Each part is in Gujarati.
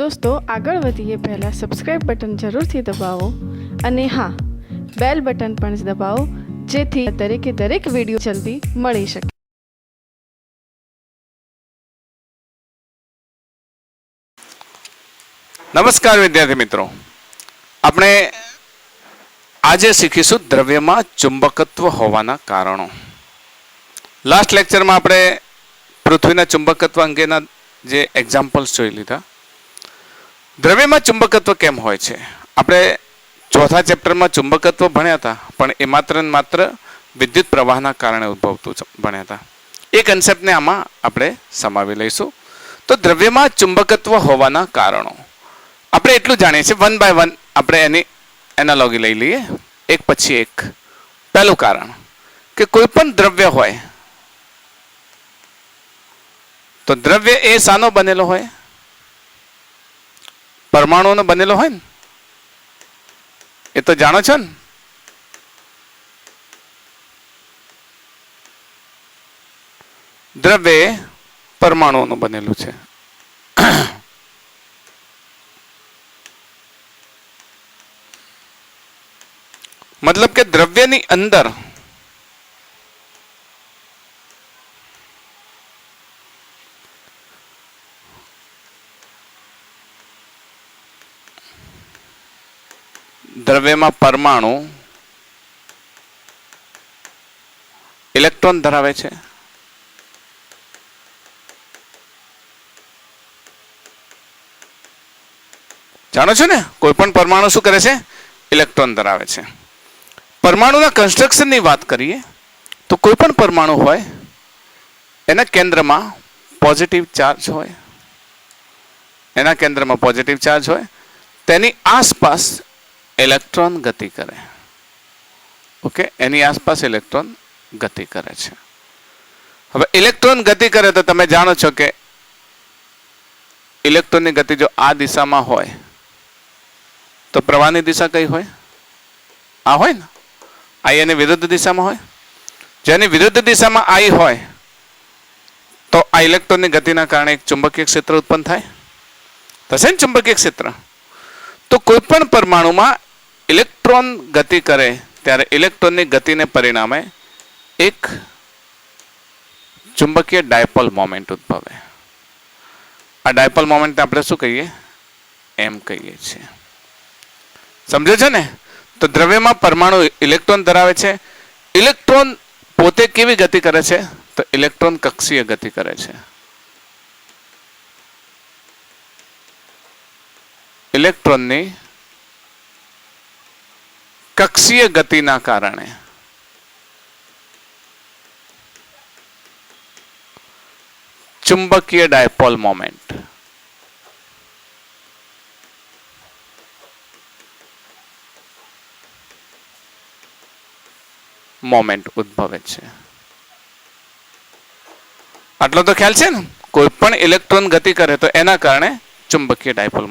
दोस्तों આગળ વધીએ પહેલાં સબસ્ક્રાઇબ બટન જરૂરથી દબાવો અને હા બેલ બટન પણ દબાવો જેથી દરેક વિડીયો જલ્દી મળી શકે. નમસ્કાર વિદ્યાર્થી મિત્રો, આપણે આજે શીખીશું દ્રવ્યમાં ચુંબકત્વ હોવાના કારણો. લાસ્ટ લેક્ચરમાં આપણે પૃથ્વીના ચુંબકત્વ અંગેના જે એક્ઝામ્પલ્સ જોઈ લીધા. દ્રવ્યમાં ચુંબકત્વ કેમ હોય છે? આપણે ચોથા ચેપ્ટરમાં ચુંબકત્વ ભણ્યા હતા, પણ એ માત્ર ને માત્ર વિદ્યુત પ્રવાહના કારણે ઉદ્ભવતું ભણ્યા હતા. એ કન્સેપ્ટને આમાં આપણે સમાવી લઈશું. તો દ્રવ્યમાં ચુંબકત્વ હોવાના કારણો આપણે એટલું જાણીએ છીએ. વન બાય વન આપણે એની એનાલોગી લઈ લઈએ, એક પછી એક. પહેલું કારણ કે કોઈ પણ દ્રવ્ય હોય તો દ્રવ્ય એ શાનો બનેલો હોય? પરમાણુઓનો બનેલો હોય ને, એ તો જાણો છો ને. દ્રવ્ય પરમાણુઓનું બનેલું છે. મતલબ કે દ્રવ્યની અંદર દ્રવ્યમાં પરમાણુ ઇલેક્ટ્રોન ધરાવે છે. જાણો છો ને, કોઈ પણ પરમાણુ શું કરે છે? ઇલેક્ટ્રોન ધરાવે છે. પરમાણુના કન્સ્ટ્રક્શનની વાત કરીએ તો કોઈ પણ પરમાણુ હોય એના કેન્દ્રમાં પોઝિટિવ ચાર્જ હોય, એના કેન્દ્રમાં પોઝિટિવ ચાર્જ હોય, તેની આસપાસ ઇલેક્ટ્રોન ગતિ કરે. ઓકે, એની આસપાસ ઇલેક્ટ્રોન ગતિ કરે છે. હવે ઇલેક્ટ્રોન ગતિ કરે તો તમે જાણો છો કે ઇલેક્ટ્રોનની ગતિ જો આ દિશામાં હોય તો પ્રવાહની દિશા કઈ હોય? આ હોય ને, આઈ એની વિરુદ્ધ દિશામાં હોય. જેની વિરુદ્ધ દિશામાં આઈ હોય તો આ ઇલેક્ટ્રોનની ગતિના કારણે એક ચુંબકીય ક્ષેત્ર ઉત્પન્ન થાય. થશે ને ચુંબકીય ક્ષેત્ર? તો કોઈ પણ પરમાણુમાં ઇલેક્ટ્રોન ગતિ કરે ત્યારે ઇલેક્ટ્રોનની ગતિને પરિણામે એક ચુંબકીય ડાયપોલ મોમેન્ટ ઉદ્ભવે. આ ડાયપોલ મોમેન્ટ આપણે શું કહીએ? એમ કહીએ છીએ. સમજો છો ને? તો દ્રવ્યમાં પરમાણુ ઇલેક્ટ્રોન ધરાવે છે. ઇલેક્ટ્રોન પોતે કેવી ગતિ કરે છે? તો ઇલેક્ટ્રોન કક્ષીય ગતિ કરે છે. ઇલેક્ટ્રોનની કક્ષીય ગતિના કારણે ચુંબકીય ડાયપોલ મોમેન્ટ ઉદ્ભવે છે. આટલો તો ખ્યાલ છે ને? કોઈ પણ ઇલેક્ટ્રોન ગતિ કરે તો એના કારણે ચુંબકીય ડાયપોલ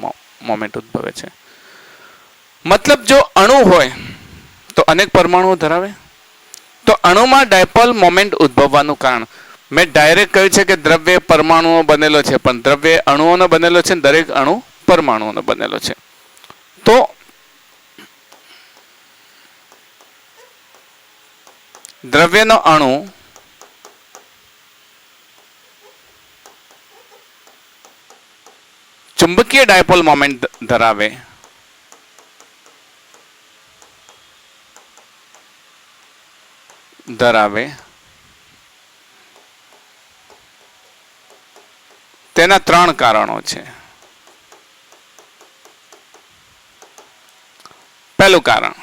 મોમેન્ટ ઉદ્ભવે છે. મતલબ જો અણુ હોય તો અનેક પરમાણુઓ ધરાવે, તો અણુમાં ડાયપોલ મોમેન્ટ ઉદ્ભવવાનું કારણ મેં ડાયરેક્ટ કહ્યું છે કે દ્રવ્ય પરમાણુઓ બનેલો છે, પણ દ્રવ્ય અણુઓનો બનેલો છે. દરેક અણુ પરમાણુઓનો બનેલો છે. તો દ્રવ્યનો અણુ ચુંબકીય ડાયપોલ મોમેન્ટ ધરાવે તેના ત્રણ કારણો છે. પહેલું કારણ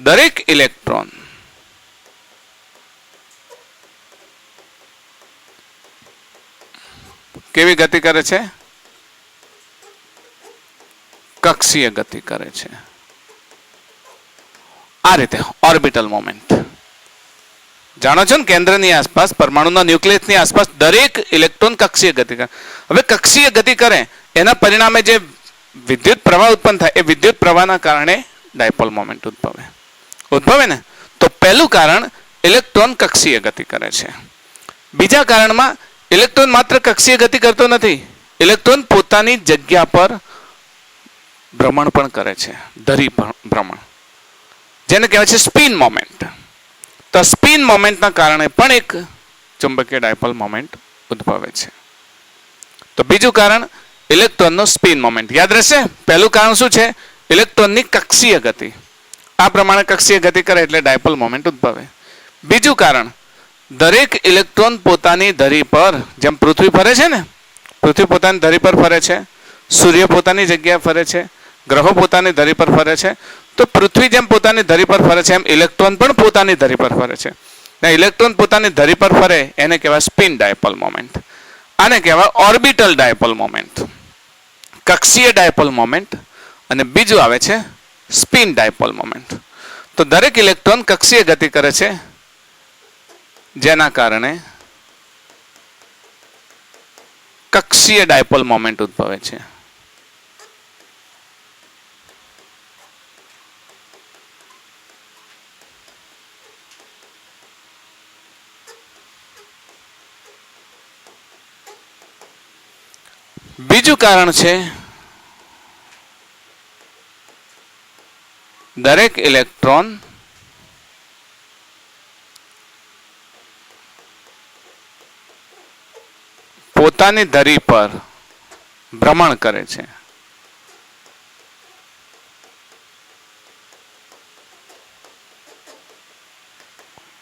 દરેક ઇલેક્ટ્રોન કેવી ગતિ કરે છે? કક્ષીય ગતિ કરે છે. આ રીતે ઓર્બિટલ મોમેન્ટ. જાણો છો ને, કેન્દ્રની આસપાસ પરમાણુના ન્યુક્લિયસની આસપાસ દરેક ઇલેક્ટ્રોન કક્ષીય ગતિ કરે. હવે કક્ષીય ગતિ કરે એના પરિણામે જે વિદ્યુત પ્રવાહ ઉત્પન્ન થાય એ વિદ્યુત પ્રવાહના કારણે ડાયપોલ મોમેન્ટ ઉદ્ભવે ને. તો પહેલું કારણ ઇલેક્ટ્રોન કક્ષીય ગતિ કરે છે. બીજા કારણમાં ઇલેક્ટ્રોન માત્ર કક્ષીય ગતિ કરતો નથી, ઇલેક્ટ્રોન પોતાની જગ્યા પર ભ્રમણ પણ કરે છે, ધરી ભ્રમણ, જેને કહેવાય છે સ્પિન મોમેન્ટ. તો સ્પિન મોમેન્ટના કારણે પણ એક ચુંબકીય ડાયપોલ મોમેન્ટ ઉદ્ભવે છે. તો બીજું કારણ ઇલેક્ટ્રોનનો સ્પિન મોમેન્ટ. યાદ રહેશે, પહેલું કારણ શું છે? ઇલેક્ટ્રોનની કક્ષીય ગતિ. આ પ્રમાણે કક્ષીય ગતિ કરે એટલે ડાયપોલ મોમેન્ટ ઉદ્ભવે. બીજું કારણ, દરેક ઇલેક્ટ્રોન પોતાની ધરી પર, જેમ પૃથ્વી ફરે છે ને, પૃથ્વી પોતાની ધરી પર ફરે છે, સૂર્ય પોતાની જગ્યાએ ફરે છે, ગ્રહો પોતાની ધરી પર ફરે છે, તો પૃથ્વી જેમ પોતાની ધરી પર ફરે છે એમ ઇલેક્ટ્રોન પણ પોતાની ધરી પર ફરે છે. ઇલેક્ટ્રોન પોતાની ધરી પર ફરે એને કહેવાય સ્પિન ડાયપોલ મોમેન્ટ. આને કહેવાય ઓર્બિટલ ડાયપોલ મોમેન્ટ, કક્ષીય ડાયપોલ મોમેન્ટ, અને બીજું આવે છે સ્પિન ડાયપોલ મોમેન્ટ. તો દરેક ઇલેક્ટ્રોન કક્ષીય ગતિ કરે છે, જેના કારણે કક્ષીય ડાયપોલ મોમેન્ટ ઉદ્ભવે છે. બીજું કારણ છે દરેક ઇલેક્ટ્રોન પોતાની ધરી પર ભ્રમણ કરે છે.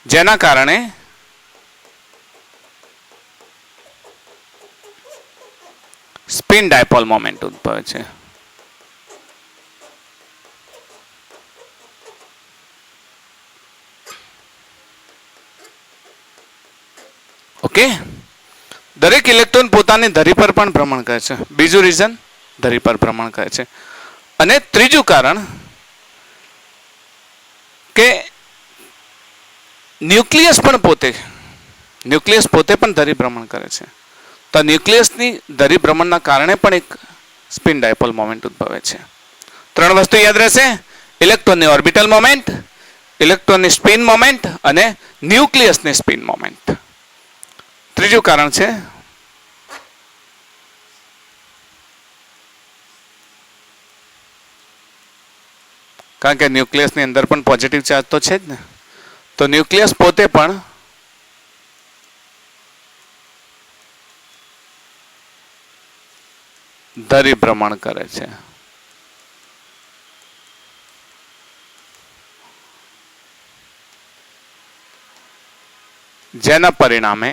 જેના કારણે સ્પિન ડાયપોલ મોમેન્ટ ઉદ્ભવે છે. ઓકે, દરેક ઇલેક્ટ્રોન પોતાની ધરી પર પણ ભ્રમણ કરે છે. બીજું રીઝન, ધરી પર ભ્રમણ કરે છે. અને ત્રીજું કારણ કે ન્યુક્લિયસ પોતે પણ ધરી ભ્રમણ કરે છે. તો ન્યુક્લિયસની ધરી ભ્રમણના કારણે પણ એક સ્પિન ડાયપોલ મોમેન્ટ ઉદ્ભવે છે. 3 વસ્તુ યાદ રહેશે: ઇલેક્ટ્રોનની ઓર્બિટલ મોમેન્ટ, ઇલેક્ટ્રોનની સ્પિન મોમેન્ટ અને ન્યુક્લિયસની સ્પિન મોમેન્ટ. ત્રીજું કારણ છે કારણ કે ન્યુક્લિયસની અંદર પણ પોઝિટિવ ચાર્જ તો છે જ ને, તો ન્યુક્લિયસ પોતે પણ ધરી ભ્રમણ કરે છે. જેના પરિણામે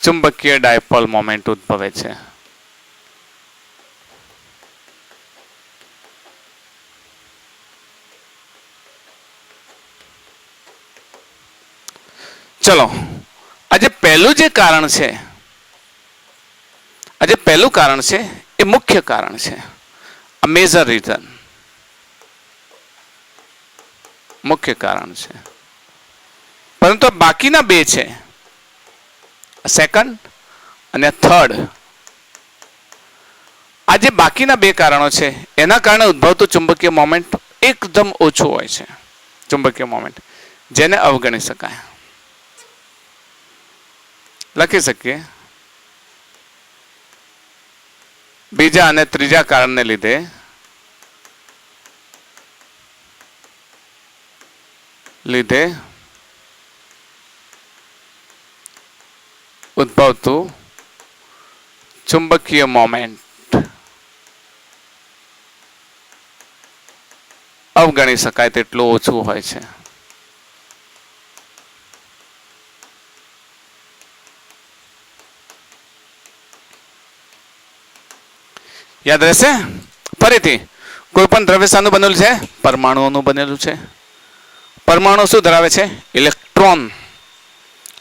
ચુંબકીય ડાયપોલ મોમેન્ટ ઉદ્ભવે છે. ચલો, આજે પહેલું કારણ છે એ મુખ્ય કારણ છે, આ મેજર રીઝન, મુખ્ય કારણ છે. પરંતુ બાકીના બે છે, સેકન્ડ અને થર્ડ. આ જે બાકીના બે કારણો છે એના કારણે ઉદ્ભવતું ચુંબકીય મોમેન્ટ એકદમ ઓછું હોય છે, ચુંબકીય મોમેન્ટ, જેને અવગણી શકાય. લખી શકીએ, બીજા અને ત્રીજા કારણને લીધે ઉદ્ભવતું ચુંબકીય મોમેન્ટ અવગણી શકાય તેટલું ઓછું હોય છે. યાદ રહેશે? ફરીથી, કોઈ પણ દ્રવ્ય શાનું બનેલું છે? પરમાણુઓનું બનેલું છે. પરમાણુ શું ધરાવે છે? ઇલેક્ટ્રોન.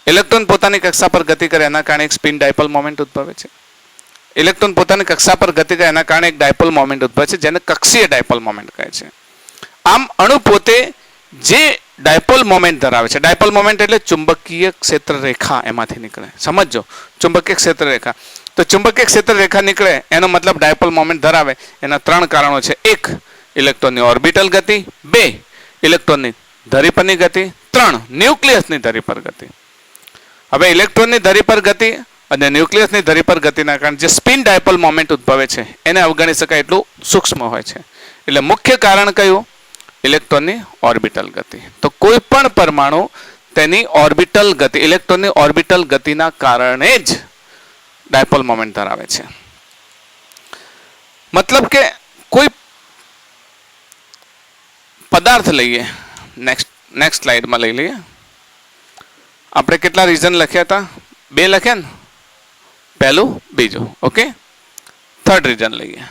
ઇલેક્ટ્રોન પોતાની કક્ષા પર ગતિ કરે એના કારણે એક સ્પિન ડાયપોલ મોમેન્ટ ઉદ્ભવે છે. ઇલેક્ટ્રોન પોતાની કક્ષા પર ગતિ કરે એના કારણે એક ડાયપોલ મોમેન્ટ ઉદ્ભવે છે, જેને કક્ષીય ડાયપોલ મોમેન્ટ કહે છે. આમ અણુ પોતે જે ડાયપોલ મોમેન્ટ ધરાવે છે, ડાયપોલ મોમેન્ટ એટલે ચુંબકીય ક્ષેત્ર રેખા એમાંથી નીકળે. સમજો, ચુંબકીય ક્ષેત્ર રેખા, તો ચુંબકીય ક્ષેત્ર રેખા નીકળે એનો મતલબ ડાયપોલ મોમેન્ટ ધરાવે. એના 3 કારણો છે. 1 ઇલેક્ટ્રોનની ઓર્બિટલ ગતિ, 2 ઇલેક્ટ્રોનની ધરી પરની ગતિ, 3 ન્યુક્લિયસની ધરી પર ગતિ. હવે ઇલેક્ટ્રોનની ધરી પર ગતિ અને ન્યુક્લિયસની ધરી પર ગતિના કારણે જે સ્પિન ડાયપોલ મોમેન્ટ ઉદ્ભવે છે એને અવગણી શકાય એટલું સૂક્ષ્મ હોય છે. એટલે મુખ્ય કારણ કયું? ઇલેક્ટ્રોનની ઓર્બિટલ ગતિ. તો કોઈ પણ પરમાણુ તેની ઓર્બિટલ ગતિ, ઇલેક્ટ્રોનની ઓર્બિટલ ગતિના કારણે જ ડાયપોલ મોમેન્ટ ધરાવે છે. મતલબ કે કોઈ પદાર્થ લઈએ, નેક્સ્ટ સ્લાઇડમાં લઈ લઈએ. આપણે કેટલા રીઝન લખ્યા હતા? 2 લખ્યા ને, પહેલું બીજું. ઓકે, થર્ડ રીઝન લઈએ.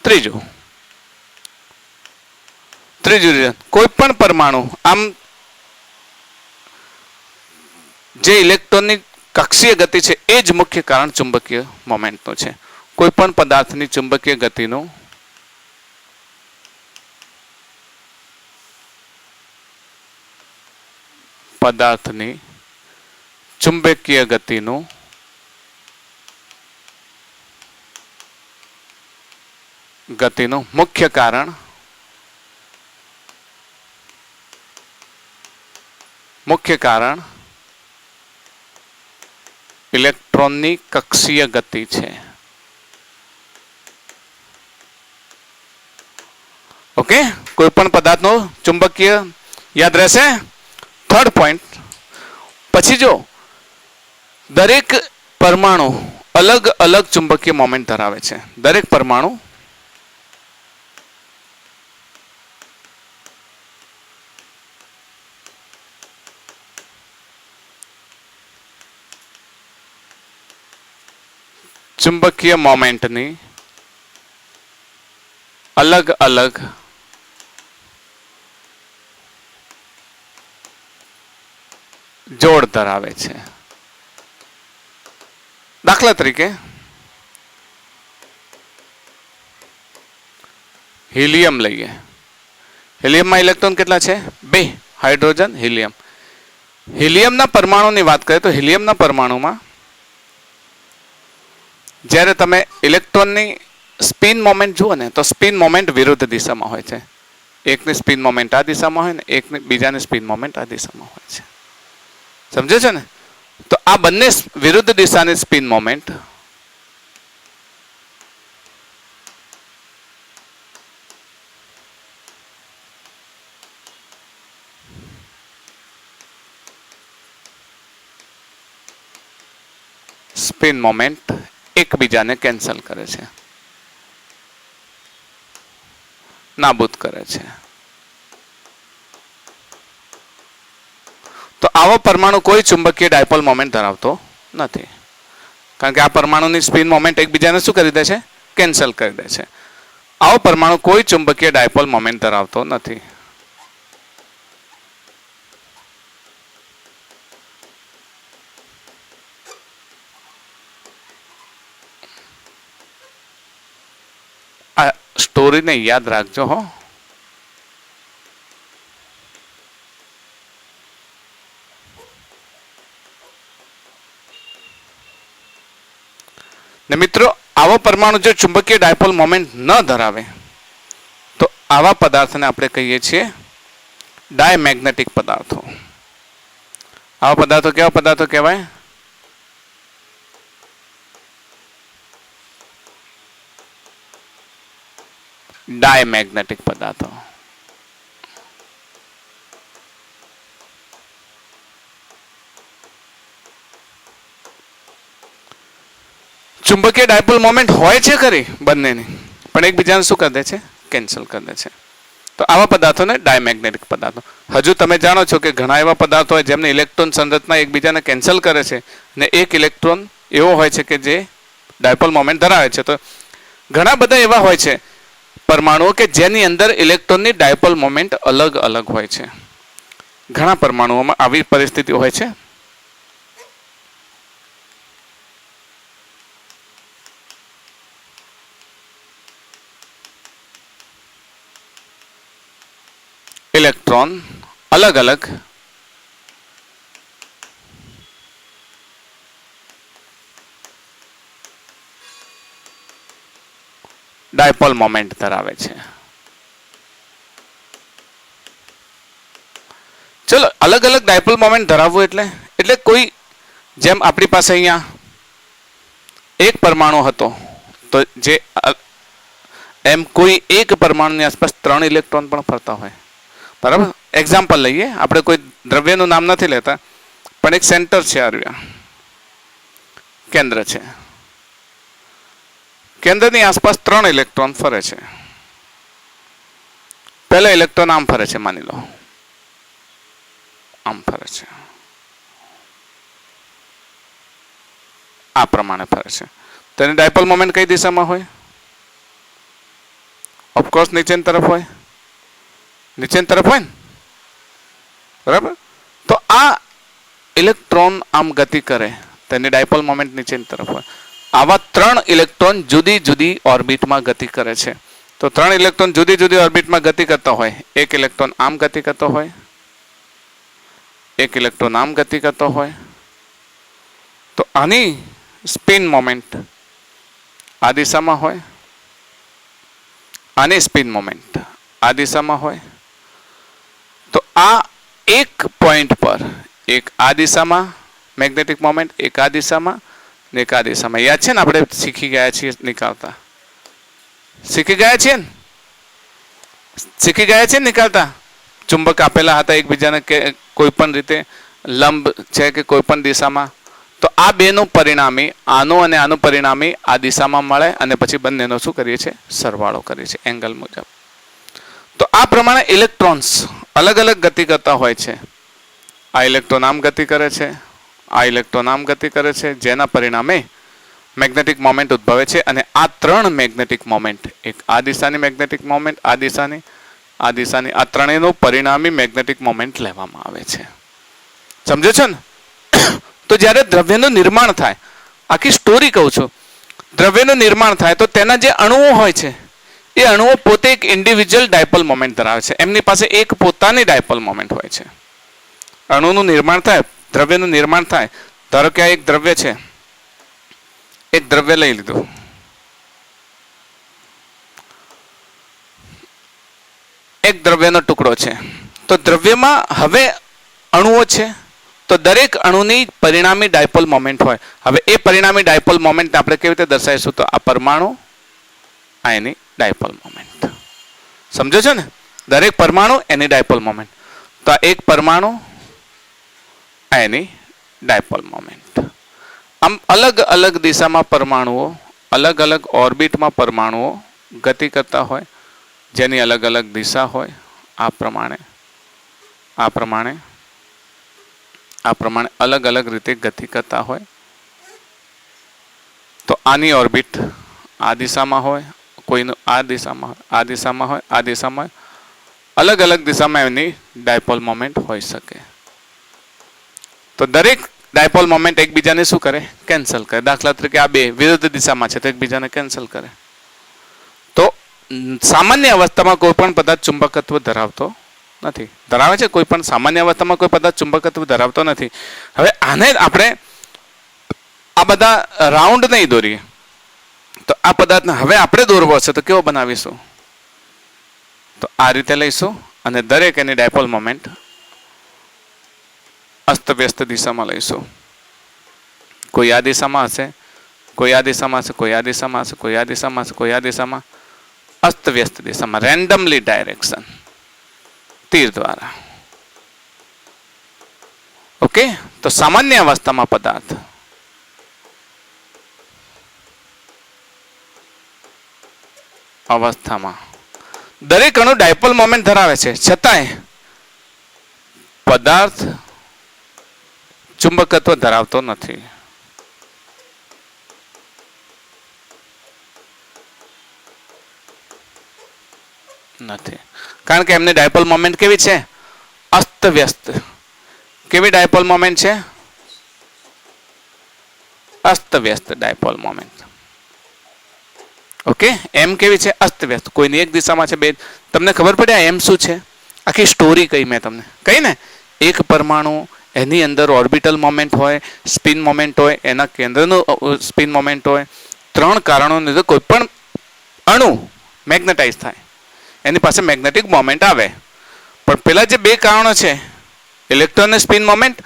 ત્રીજું રીઝન, કોઈ પણ પરમાણુ આમ જે ઇલેક્ટ્રોનની કક્ષીય ગતિ છે એ જ મુખ્ય કારણ ચુંબકીય મોમેન્ટનું છે. કોઈ પણ પદાર્થની ચુંબકીય ગતિનું ચુંબકીય ગતિનું મુખ્ય કારણ ઇલેક્ટ્રોનની કક્ષીય ગતિ છે. ઓકે, કોઈ પણ પદાર્થનો ચુંબકીય યાદ રહેશે. થર્ડ પોઈન્ટ, પછી જો દરેક પરમાણુ અલગ અલગ ચુંબકીય મોમેન્ટ ધરાવે છે. દરેક પરમાણુ ચુંબકીય મોમેન્ટની અલગ અલગ જોડ ધરાવે છે. દાખલા તરીકે હિલિયમ લઈએ. હિલિયમમાં ઇલેક્ટ્રોન કેટલા છે? 2. Hydrogen, helium. હિલિયમના પરમાણુની વાત કરીએ તો હિલિયમના પરમાણુમાં જ્યારે તમે ઇલેક્ટ્રોનની સ્પિન મોમેન્ટ જુઓ ને તો સ્પિન મોમેન્ટ વિરુદ્ધ દિશામાં હોય છે. એકની સ્પિન મોમેન્ટ આ દિશામાં હોય ને બીજાની સ્પિન મોમેન્ટ આ દિશામાં હોય છે. સમજે છે ને? તો આ બંને વિરુદ્ધ દિશાની સ્પિન મોમેન્ટ એકબીજાને કેન્સલ કરે છે, નાબૂદ કરે છે. તો આવો પરમાણુ કોઈ ચુંબકીય ડાયપોલ મોમેન્ટ ધરાવતો નથી, કારણ કે આ પરમાણુની સ્પિન મોમેન્ટ એકબીજાને શું કરી દે છે? કેન્સલ કરી દે છે. આવો પરમાણુ કોઈ ચુંબકીય ડાયપોલ મોમેન્ટ ધરાવતો નથી. આ સ્ટોરીને યાદ રાખજો હો. ને મિત્રો, આવો પરમાણુ જો ચુંબકીય ડાયપોલ મોમેન્ટ ન ધરાવે તો આવા પદાર્થને આપણે કહીએ છીએ ડાયમેગ્નેટિક પદાર્થો. આવા પદાર્થો કેવા પદાર્થો કહેવાય? ડાયમેગ્નેટિક પદાર્થો. ચુંબકીય ડાયપોલ મોમેન્ટ હોય છે ખરી બંનેની, પણ એકબીજાને શું કરી દે છે? કેન્સલ કરી દે છે. તો આવા પદાર્થોને ડાયમેગ્નેટિક પદાર્થો. હજુ તમે જાણો છો કે ઘણા એવા પદાર્થો હોય જેમને ઇલેક્ટ્રોન સંરચના એકબીજાને કેન્સલ કરે છે અને એક ઇલેક્ટ્રોન એવો હોય છે કે જે ડાયપોલ મોમેન્ટ ધરાવે છે. તો ઘણા બધા એવા હોય છે પરમાણુઓ કે જેની અંદર ઇલેક્ટ્રોનની ડાયપોલ મોમેન્ટ અલગ અલગ હોય છે. ઘણા પરમાણુઓમાં આવી પરિસ્થિતિ હોય છે. ઇલેક્ટ્રોન અલગ અલગ ડાયપોલ મોમેન્ટ ધરાવે છે. ચલો, અલગ અલગ ડાયપોલ મોમેન્ટ ધરાવવું એટલે કોઈ, જેમ આપણી પાસે અહીંયા એક પરમાણુ હતો, તો જે એમ કોઈ એક પરમાણુની આસપાસ 3 ઇલેક્ટ્રોન પણ ફરતા હોય. બરાબર? એક્ઝામ્પલ લઈએ, આપણે કોઈ દ્રવ્યનું નામ નથી લેતા, પણ એક સેન્ટર છે, આ કેન્દ્ર છે. કેન્દ્રની આસપાસ 3 ઇલેક્ટ્રોન ફરે છે. પહેલા ઇલેક્ટ્રોન આમ ફરે છે, માની લો આમ ફરે છે, આ પ્રમાણે ફરે છે. તેની ડાયપોલ મોમેન્ટ કઈ દિશામાં હોય? ઓફકોર્સ નીચેની તરફ હોય. નીચેની તરફ હોય ને, બરાબર? તો આ ઇલેક્ટ્રોન આમ ગતિ કરે, તેની ડાયપોલ મોમેન્ટ નીચેની તરફ હોય. આવા 3 ઇલેક્ટ્રોન જુદી જુદી ઓર્બિટમાં ગતિ કરે છે. તો 3 ઇલેક્ટ્રોન જુદી જુદી ઓર્બિટમાં ગતિ કરતા હોય. એક ઇલેક્ટ્રોન આમ ગતિ કરતો હોય, એક ઇલેક્ટ્રોન આમ ગતિ કરતો હોય. તો આની સ્પિન મોમેન્ટ આ દિશામાં હોય, આની સ્પિન મોમેન્ટ આ દિશામાં હોય. તો આ એક પોઈન્ટ પર, એક આ દિશામાં મેગ્નેટિક મોમેન્ટ, એક આ દિશામાં ને એક આ દિશામાં. યાદ છે ને, આપણે શીખી ગયા છીએ નીકાળતા. શીખી ગયા છીએ ને? શીખી ગયા છીએ નીકાળતા. ચુંબક આપેલા હતા એકબીજાને, કે કોઈ પણ રીતે લંબ છે કે કોઈ પણ દિશામાં. તો આ બેનું પરિણામી, આનું અને આનું પરિણામી આ દિશામાં મળે, અને પછી બંનેનો શું કરીએ છીએ? સરવાળો કરીએ છીએ એંગલ મુજબ. તો આ પ્રમાણે ઇલેક્ટ્રોન્સ અલગ અલગ ગતિ કરતા હોય છે. આ ઇલેક્ટ્રોન આમ ગતિ કરે છે, આ ઇલેક્ટ્રોન આમ ગતિ કરે છે, જેના પરિણામે મેગ્નેટિક મોમેન્ટ ઉદ્ભવે છે. અને આ 3 મેગ્નેટિક મોમેન્ટ, એક આ દિશાની મેગ્નેટિક મોમેન્ટ, આ દિશાની, આ દિશાની, આ ત્રણેયનું પરિણામી મેગ્નેટિક મોમેન્ટ લેવામાં આવે છે. સમજો છો ને? તો જ્યારે દ્રવ્યનું નિર્માણ થાય, આખી સ્ટોરી કહું છું, દ્રવ્યનું નિર્માણ થાય તો તેના જે અણુઓ હોય છે, એ અણુઓ પોતે એક ઇન્ડિવિજ્યુઅલ ડાયપોલ મોમેન્ટ ધરાવે છે. એમની પાસે એક પોતાની ડાયપોલ મોમેન્ટ હોય છે. અણુનું નિર્માણ થાય, દ્રવ્યનું નિર્માણ થાય. ધારો કે આ એક દ્રવ્ય છે, એક દ્રવ્ય લઈ લીધું, એક દ્રવ્યનો ટુકડો છે. તો દ્રવ્યમાં હવે અણુઓ છે, તો દરેક અણુની પરિણામી ડાયપોલ મોમેન્ટ હોય. હવે એ પરિણામી ડાયપોલ મોમેન્ટ આપણે કેવી રીતે દર્શાવીશું? તો આ પરમાણુ, આ એની ડાયપોલ મોમેન્ટ. સમજો છો ને? દરેક પરમાણુ એની ડાયપોલ મોમેન્ટ. તો આ એક પરમાણુ, આ એની ડાયપોલ મોમેન્ટ. આમ અલગ અલગ દિશામાં પરમાણુઓ, અલગ અલગ ઓર્બિટમાં પરમાણુઓ ગતિ કરતા હોય, જેની અલગ અલગ દિશા હોય. આ પ્રમાણે આ પ્રમાણે આ પ્રમાણે અલગ અલગ રીતે ગતિ કરતા હોય. તો આની ઓર્બિટ આ દિશામાં હોય, કોઈનું આ દિશામાં હોય, આ દિશામાં હોય, આ દિશામાં હોય. અલગ અલગ દિશામાં એની ડાયપોલ મોમેન્ટ હોઈ શકે. તો દરેક ડાયપોલ મોમેન્ટ એકબીજાને શું કરે? કેન્સલ કરે. દાખલા તરીકે આ બે વિરુદ્ધ દિશામાં છે, તો એકબીજાને કેન્સલ કરે. તો સામાન્ય અવસ્થામાં કોઈ પણ પદાર્થ ચુંબકત્વ ધરાવતો નથી. ધરાવે છે કોઈ પણ સામાન્ય અવસ્થામાં કોઈ પદાર્થ ચુંબકત્વ ધરાવતો નથી. હવે આને આપણે આ બધા રાઉન્ડ નહીં દોરીએ. તો આ પદાર્થને હવે આપણે દોરવો હશે તો કેવો બનાવીશું? તો આ રીતે લઈશું, અને દરેક એની ડાયપોલ મોમેન્ટ અસ્તવ્યસ્ત દિશામાં લઈશું. કોઈ આ દિશામાં હશે, કોઈ આ દિશામાં હશે, કોઈ આ દિશામાં હશે, કોઈ આ દિશામાં હશે, કોઈ આ દિશામાં. અસ્તવ્યસ્ત દિશામાં રેન્ડમલી ડાયરેક્શન તીર દ્વારા. ઓકે. તો સામાન્ય અવસ્થામાં પદાર્થ અવસ્થામાં દરેક અણુ ડાયપોલ મોમેન્ટ ધરાવે છે, છતાંય પદાર્થ ચુંબકત્વ ધરાવતો નથી. કારણ કે એમની ડાયપોલ મોમેન્ટ કેવી છે? અસ્તવ્યસ્ત. કેવી ડાયપોલ મોમેન્ટ છે? અસ્તવ્યસ્ત ડાયપોલ મોમેન્ટ. ઓકે. એમ કેવી છે? અસ્તવ્યસ્ત. કોઈની એક દિશામાં છે, બે. તમને ખબર પડી આ એમ શું છે? આખી સ્ટોરી કહી મેં તમને. કહી ને, એક પરમાણુ, એની અંદર ઓર્બિટલ મોમેન્ટ હોય, સ્પિન મોમેન્ટ હોય, એના કેન્દ્રનું સ્પિન મોમેન્ટ હોય. 3 કારણોને લીધે કોઈ પણ અણુ મેગ્નેટાઇઝ થાય, એની પાસે મેગ્નેટિક મોમેન્ટ આવે. પણ પેલા જે બે કારણો છે, ઇલેક્ટ્રોનની સ્પિન મોમેન્ટ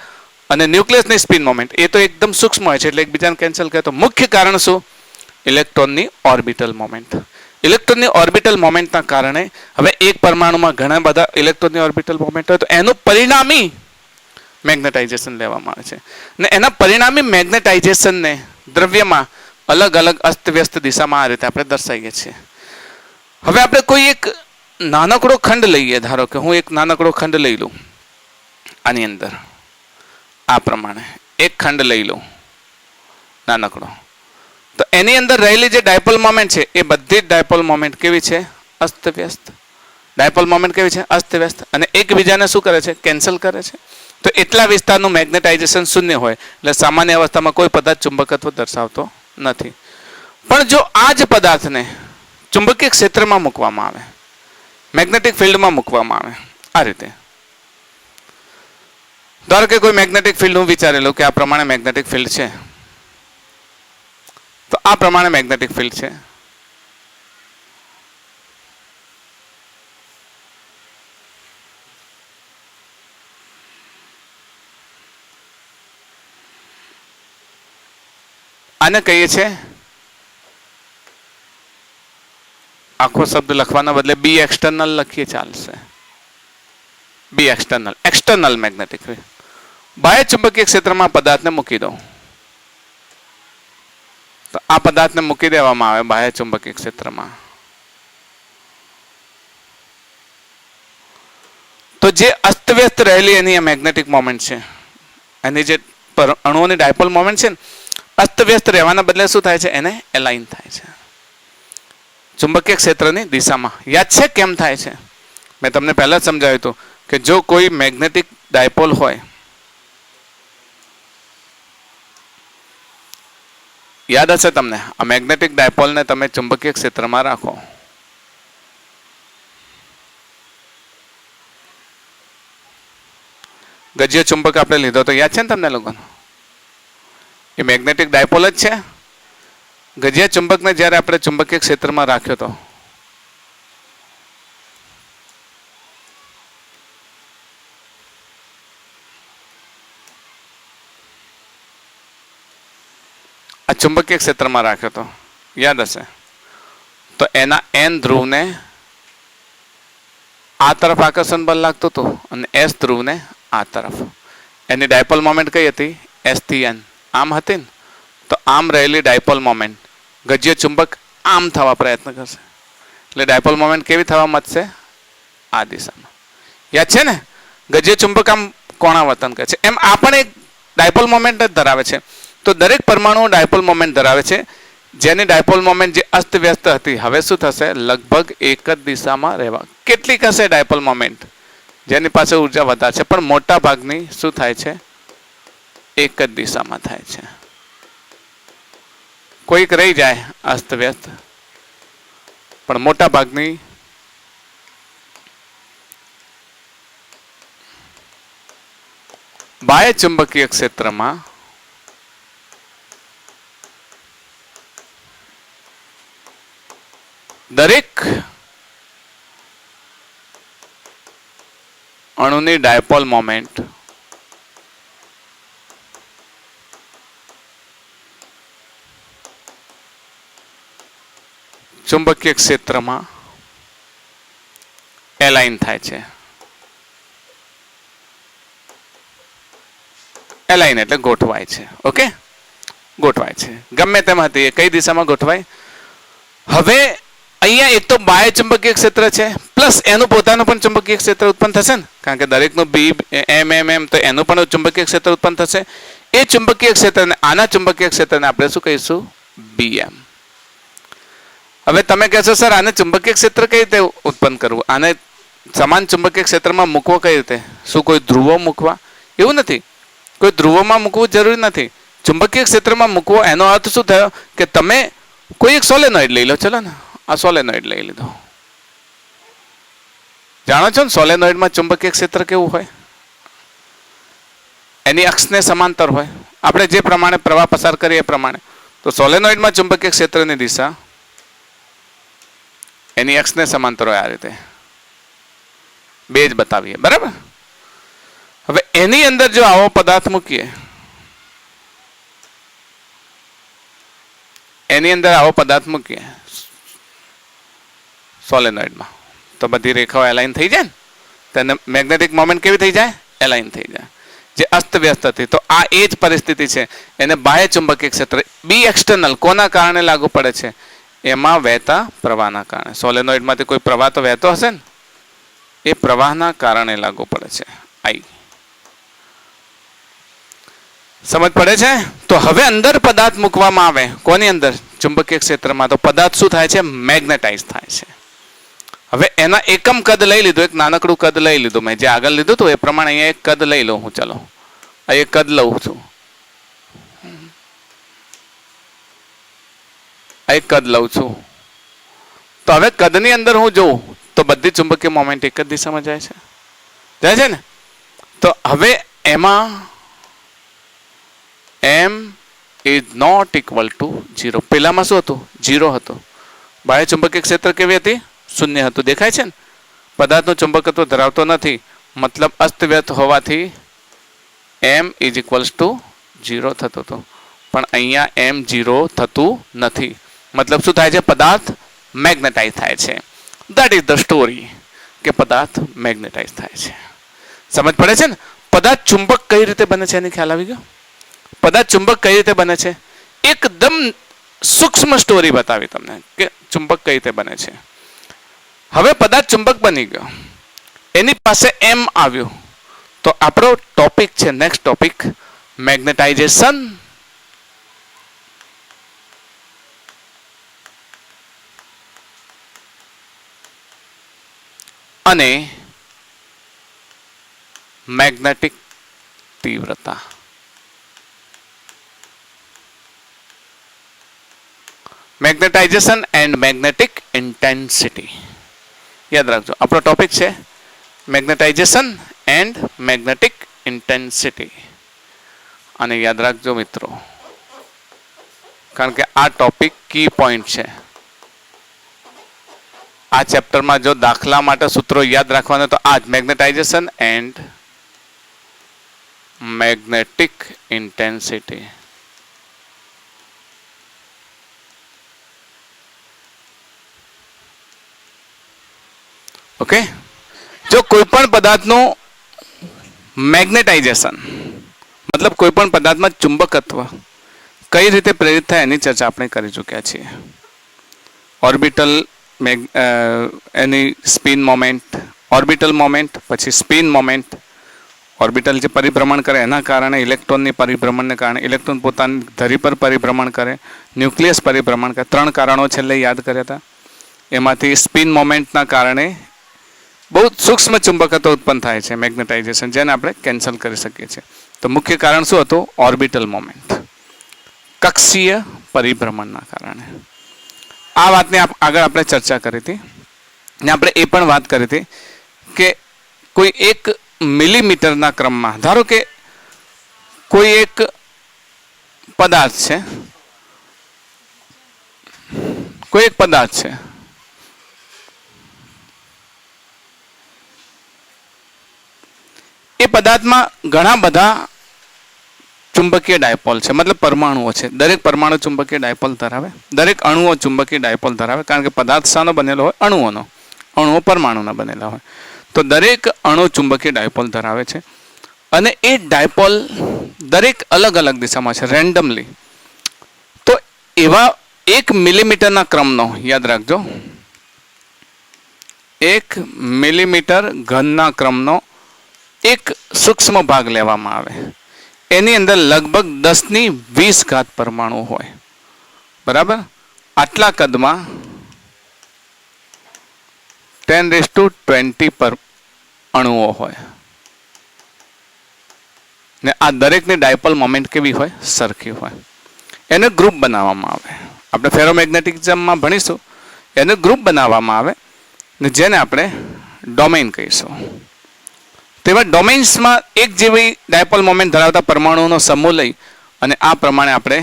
અને ન્યુક્લિયસની સ્પિન મોમેન્ટ, એ તો એકદમ સૂક્ષ્મ હોય છે એટલે એકબીજાને કેન્સલ કરે. તો મુખ્ય કારણ શું? ઇલેક્ટ્રોનની ઓર્બિટલ મોમેન્ટ. ઇલેક્ટ્રોનની ઓર્બિટલ મોમેન્ટના કારણે હવે એક પરમાણુમાં ઘણા બધા ઇલેક્ટ્રોનની ઓર્બિટલ મોમેન્ટ હોય તો એનું પરિણામી મેગ્નેટાઇઝેશન લેવામાં આવે છે. અને એના પરિણામી મેગ્નેટાઇઝેશનને દ્રવ્યમાં અલગ અલગ અસ્તવ્યસ્ત દિશામાં આ રીતે આપણે દર્શાવીએ છીએ. હવે આપણે કોઈ એક નાનકડો ખંડ લઈએ. ધારો કે હું એક નાનકડો ખંડ લઈ લઉં. આની અંદર આ પ્રમાણે એક ખંડ લઈ લઉં નાનકડો. તો એની અંદર રહેલી જે ડાયપોલ મોમેન્ટ છે એ બધી જ ડાયપોલ મોમેન્ટ કેવી છે? અસ્તવ્યસ્ત. ડાયપોલ મોમેન્ટ કેવી છે? અસ્તવ્યસ્ત. અને એકબીજાને શું કરે છે? કેન્સલ કરે છે. તો એટલા વિસ્તારનું મેગ્નેટાઇઝેશન શૂન્ય હોય એટલે સામાન્ય અવસ્થામાં કોઈ પદાર્થ ચુંબકત્વ દર્શાવતો નથી. પણ જો આ જ પદાર્થને ચુંબકીય ક્ષેત્રમાં મૂકવામાં આવે, મેગ્નેટિક ફિલ્ડમાં મૂકવામાં આવે, આ રીતે ધારો કે કોઈ મેગ્નેટિક ફિલ્ડ હું વિચારેલું કે આ પ્રમાણે મેગ્નેટિક ફિલ્ડ છે, તો આ પ્રમાણે મેગ્નેટિક ફિલ્ડ છે. આને કહીએ છે, આખો શબ્દ લખવાના બદલે બી એક્સટર્નલ લખીએ ચાલશે. બી એક્સટર્નલ, એક્સટર્નલ મેગ્નેટિક ફિલ્ડ. બાહ્ય ચુંબકીય ક્ષેત્રમાં પદાર્થને મૂકી દો. તો આ પદાર્થને મૂકી દેવામાં આવે બાહ્ય ચુંબકીય ક્ષેત્રમાં. તો જે અસ્તવ્યસ્ત રહેલી એની મેગ્નેટિક મોમેન્ટ છે, એની જે અણુઓની ડાયપોલ મોમેન્ટ છે ને, અસ્તવ્યસ્ત રહેવાના બદલે શું થાય છે? એને એલાઇન થાય છે ચુંબકીય ક્ષેત્રની દિશામાં. યાદ છે કેમ થાય છે? મેં તમને પહેલા જ સમજાવ્યું હતું કે જો કોઈ મેગ્નેટિક ડાયપોલ હોય, યાદ હશે તમને, આ મેગ્નેટિક ડાયપોલને તમે ચુંબકીય ક્ષેત્રમાં રાખો, ગજ્ય ચુંબક આપણે લીધો તો યાદ છે ને તમને લોકોને? એ મેગ્નેટિક ડાયપોલ જ છે. ગજ્યા ચુંબકને જ્યારે આપણે ચુંબકીય ક્ષેત્રમાં રાખ્યો હતો, આ ચુંબકીય ક્ષેત્રમાં રાખ્યો હતો, યાદ હશે. તો એના એન ધ્રુવને આ તરફ આકર્ષણ બળ લાગતું હતું અને એસ ધ્રુવને આ તરફ. એની ડાયપોલ મોમેન્ટ કઈ હતી? એસ થી એન આમ હતી ને. તો આમ રહેલી ડાયપોલ મોમેન્ટ ગજ્ય ચુંબક આમ થવા પ્રયત્ન કરશે એટલે ડાયપોલ મોમેન્ટ કેવી થવા મચશે? આ દિશામાં. યાદ છે ને? ગજ્ય ચુંબક આમ કોણાવર્તન કરે છે, એમ આ પણ એક ડાયપોલ મોમેન્ટ જ ધરાવે છે. તો દરેક પરમાણુ ડાયપોલ મોમેન્ટ ધરાવે છે, જેની ડાયપોલ મોમેન્ટ જે અસ્તવ્યસ્ત હતી હવે શું થશે? લગભગ એક જ દિશામાં રહેવા. કેટલીક હશે ડાયપોલ મોમેન્ટ જેની પાસે ઉર્જા વધારે છે, પણ મોટા ભાગની શું થાય છે? એક જ દિશામાં થાય છે. કોઈક રહી જાય અસ્તવ્યસ્ત, પણ મોટા ભાગની બાહ્ય ચુંબકીય ક્ષેત્રમાં દરેક અણુની ડાયપોલ મોમેન્ટ ચુંબકીય ક્ષેત્રમાં એલાઇન થાય છે. એલાઇન એટલે ગોઠવાય છે. ઓકે, ગોઠવાય છે. ગમે તેમ હતી એ કઈ દિશામાં ગોઠવાય. હવે અહીંયા એક તો બાહ્ય ચુંબકીય ક્ષેત્ર છે, પ્લસ એનું પોતાનું પણ ચુંબકીય ક્ષેત્ર ઉત્પન્ન થશે ને, કારણ કે દરેકનું બી એમ એમ એમ, તો એનું પણ ચુંબકીય ક્ષેત્ર ઉત્પન્ન થશે. એ ચુંબકીય ક્ષેત્રને, આના ચુંબકીય ક્ષેત્રને આપણે શું કહીશું? બીએમ. હવે તમે કહેશો સર આને ચુંબકીય ક્ષેત્ર કઈ રીતે ઉત્પન્ન કરવું? આને સમાન ચુંબકીય ક્ષેત્રમાં મૂકવો કઈ રીતે? શું કોઈ ધ્રુવો મૂકવા? એવું નથી. કોઈ ધ્રુવોમાં મૂકવું જરૂરી નથી. ચુંબકીય ક્ષેત્રમાં મૂકવો એનો અર્થ શું થયો કે તમે કોઈ એક સોલેનોઇડ લઈ લો. ચલો ને, આ સોલેનોઇડ લઈ લીધો. જાણો છો ને સોલેનોઇડમાં ચુંબકીય ક્ષેત્ર કેવું હોય? એની અક્ષને સમાંતર હોય. આપણે જે પ્રમાણે પ્રવાહ પસાર કરીએ એ પ્રમાણે. તો સોલેનોઇડમાં ચુંબકીય ક્ષેત્રની દિશા એની અક્ષને સમાંતર હોય આ રીતે, બે જ બતાવીએ, બરાબર. હવે એની અંદર જો આવો પદાર્થ મૂકીએ, એની અંદર આવો પદાર્થ મૂકીએ સોલેનોઇડમાં, તો બધી રેખાઓ એલાઇન થઈ જાય ને, તેને મેગ્નેટિક મોમેન્ટ કેવી થઈ જાય? એલાઇન થઈ જાય, જે અસ્તવ્યસ્ત હતી. તો આ એ જ પરિસ્થિતિ છે. એને બાહ્ય ચુંબકીય ક્ષેત્ર બી એક્સટર્નલ કોના કારણે લાગુ પડે છે? એમાં વહેતા પ્રવાહના કારણે. સોલેનોઇડમાંથી કોઈ પ્રવાહ તો વહેતો હશે ને, એ પ્રવાહના કારણે લાગુ પડે છે. આઈ સમજ પડે છે? તો હવે અંદર પદાર્થ મૂકવામાં આવે, કોની અંદર? ચુંબકીય ક્ષેત્રમાં. તો પદાર્થ શું થાય છે? મેગ્નેટાઇઝ થાય છે. હવે એના એકમ કદ લઈ લીધું, એક નાનકડું કદ લઈ લીધું મેં, જે આગળ લીધું હતું એ પ્રમાણે અહીંયા એક કદ લઈ લઉં હું. ચલો આ એક કદ લઉં છું, આ એક કદ લઉં છું. તો હવે કદની અંદર હું જોઉં તો બધી ચુંબકીય મોમેન્ટ એક જ દિશામાં જાય છે ને. તો હવે એમાં m is not equal to 0. પેલામાં શું હતું? 0 હતું. બાહ્ય ચુંબકીય ક્ષેત્ર કેવી હતી? શૂન્ય હતું. દેખાય છે ને? પદાર્થનું ચુંબકત્વ ધરાવતો નથી, મતલબ અસ્તવ્યસ્ત હોવાથી m ઇઝ ઇક્વલ્સ ટુ 0 થતું હતું. પણ અહીંયા m 0 થતું નથી, મતલબ શું થાય છે? પદાર્થ મેગ્નેટાઇઝ થાય છે. દેટ ઇઝ ધ સ્ટોરી, કે પદાર્થ મેગ્નેટાઇઝ થાય છે. સમજ પડે છે ને? પદાર્થ ચુંબક કઈ રીતે બને છે એની ખ્યાલ આવી ગયો? પદાર્થ ચુંબક કઈ રીતે બને છે? એકદમ સૂક્ષ્મ સ્ટોરી બતાવી તમને કે ચુંબક કઈ રીતે બને છે. હવે પદાર્થ ચુંબક બની ગયો, એની પાસે m આવ્યું, તો આપણો ટોપિક છે નેક્સ્ટ ટોપિક, મેગ્નેટાઇઝેશન અને મેગ્નેટિક તીવ્રતા. Magnetization and magnetic intensity. યાદ રાખજો, આપણો ટોપિક છે મેગ્નેટાઇઝેશન એન્ડ મેગ્નેટિક ઇન્ટેન્સિટી. અને યાદ રાખજો મિત્રો, કારણ કે આ ટોપિક કી પોઈન્ટ છે. આ ચેપ્ટરમાં જો દાખલા માટે સૂત્રો યાદ રાખવાના તો આ જ, magnetization and magnetic intensity. Okay, જો કોઈ પણ પદાર્થનું મેગ્નેટાઇઝેશન મતલબ કોઈ પણ પદાર્થમાં ચુંબકત્વ કઈ રીતે પ્રેરિત થાય એની ચર્ચા આપણે કરી ચૂક્યા છીએ. ઓર્બિટલ એની સ્પિન મોમેન્ટ, ઓર્બિટલ મોમેન્ટ, પછી સ્પિન મોમેન્ટ. ઓર્બિટલ જે પરિભ્રમણ કરે એના કારણે, ઇલેક્ટ્રોનની પરિભ્રમણને કારણે, ઇલેક્ટ્રોન પોતાની ધરી પર પરિભ્રમણ કરે, ન્યુક્લિયસ પરિભ્રમણ કરે. 3 કારણો છેલ્લે યાદ કર્યા હતા. એમાંથી સ્પિન મોમેન્ટના કારણે બહુ સૂક્ષ્મ ચુંબકત્વ ઉત્પન્ન થાય છે, મેગ્નેટાઇઝેશન, જેને આપણે કેન્સલ કરી શકીએ છીએ. તો મુખ્ય કારણ શું હતું? ઓર્બિટલ મોમેન્ટ, કક્ષીય પરિભ્રમણના કારણે. આ વાતની આગળ આપણે ચર્ચા કરી હતી ને આપણે એ પણ વાત કરી હતી કે કોઈ 1 મિલીમીટરના ક્રમમાં, ધારો કે કોઈ એક પદાર્થ છે, કોઈ એક પદાર્થ છે, એ પદાર્થમાં ઘણા બધા ચુંબકીય ડાયપોલ છે, મતલબ પરમાણુઓ છે. દરેક પરમાણુ ચુંબકીય ડાયપોલ ધરાવે, દરેક અણુઓ ચુંબકીય ડાયપોલ ધરાવે, કારણ કે પદાર્થ શાનો બનેલો હોય? અણુઓનો. અણુઓ પરમાણુના બનેલા હોય. તો દરેક અણુ ચુંબકીય ડાયપોલ ધરાવે છે. અને એ ડાયપોલ દરેક અલગ અલગ દિશામાં છે, રેન્ડમલી. તો એવા 1 મિલીમીટરના ક્રમનો, યાદ રાખજો, 1 મિલીમીટર ઘનના ક્રમનો એક સૂક્ષ્મ ભાગ લેવામાં આવે. એની અંદર લગભગ 10⁻20 પરમાણુ હોય, બરાબર? આટલા કદમાં 10⁻20 પર અણુઓ હોય ને આ દરેકની ડાયપોલ મોમેન્ટ કેવી હોય? સરખી હોય. એને ગ્રુપ બનાવવામાં આવે. આપણે ફેરોમેગ્નેટિઝમમાં ભણીશું. એને ગ્રુપ બનાવવામાં આવે ને જેને આપણે ડોમેઇન કહીશું. તેવા ડોમેન્સમાં એક જેવી ડાયપોલ મોમેન્ટ ધરાવતા પરમાણુઓનો સમૂહ લઈ અને આ પ્રમાણે આપણે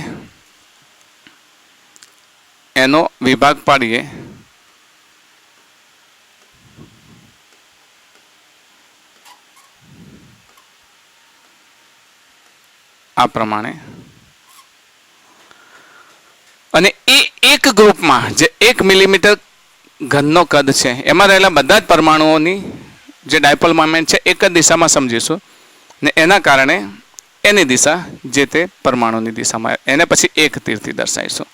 એનો વિભાગ પાડીએ આ પ્રમાણે, અને એ એક ગ્રુપમાં જે 1 મિલીમીટર ઘનનો કદ છે એમાં રહેલા બધા જ પરમાણુઓની જે ડાયપોલ મોમેન્ટ છે એક જ દિશામાં સમજીશું ને એના કારણે એની દિશા જે તે પરમાણુની દિશામાં, એને પછી એક તીરથી દર્શાવીશું.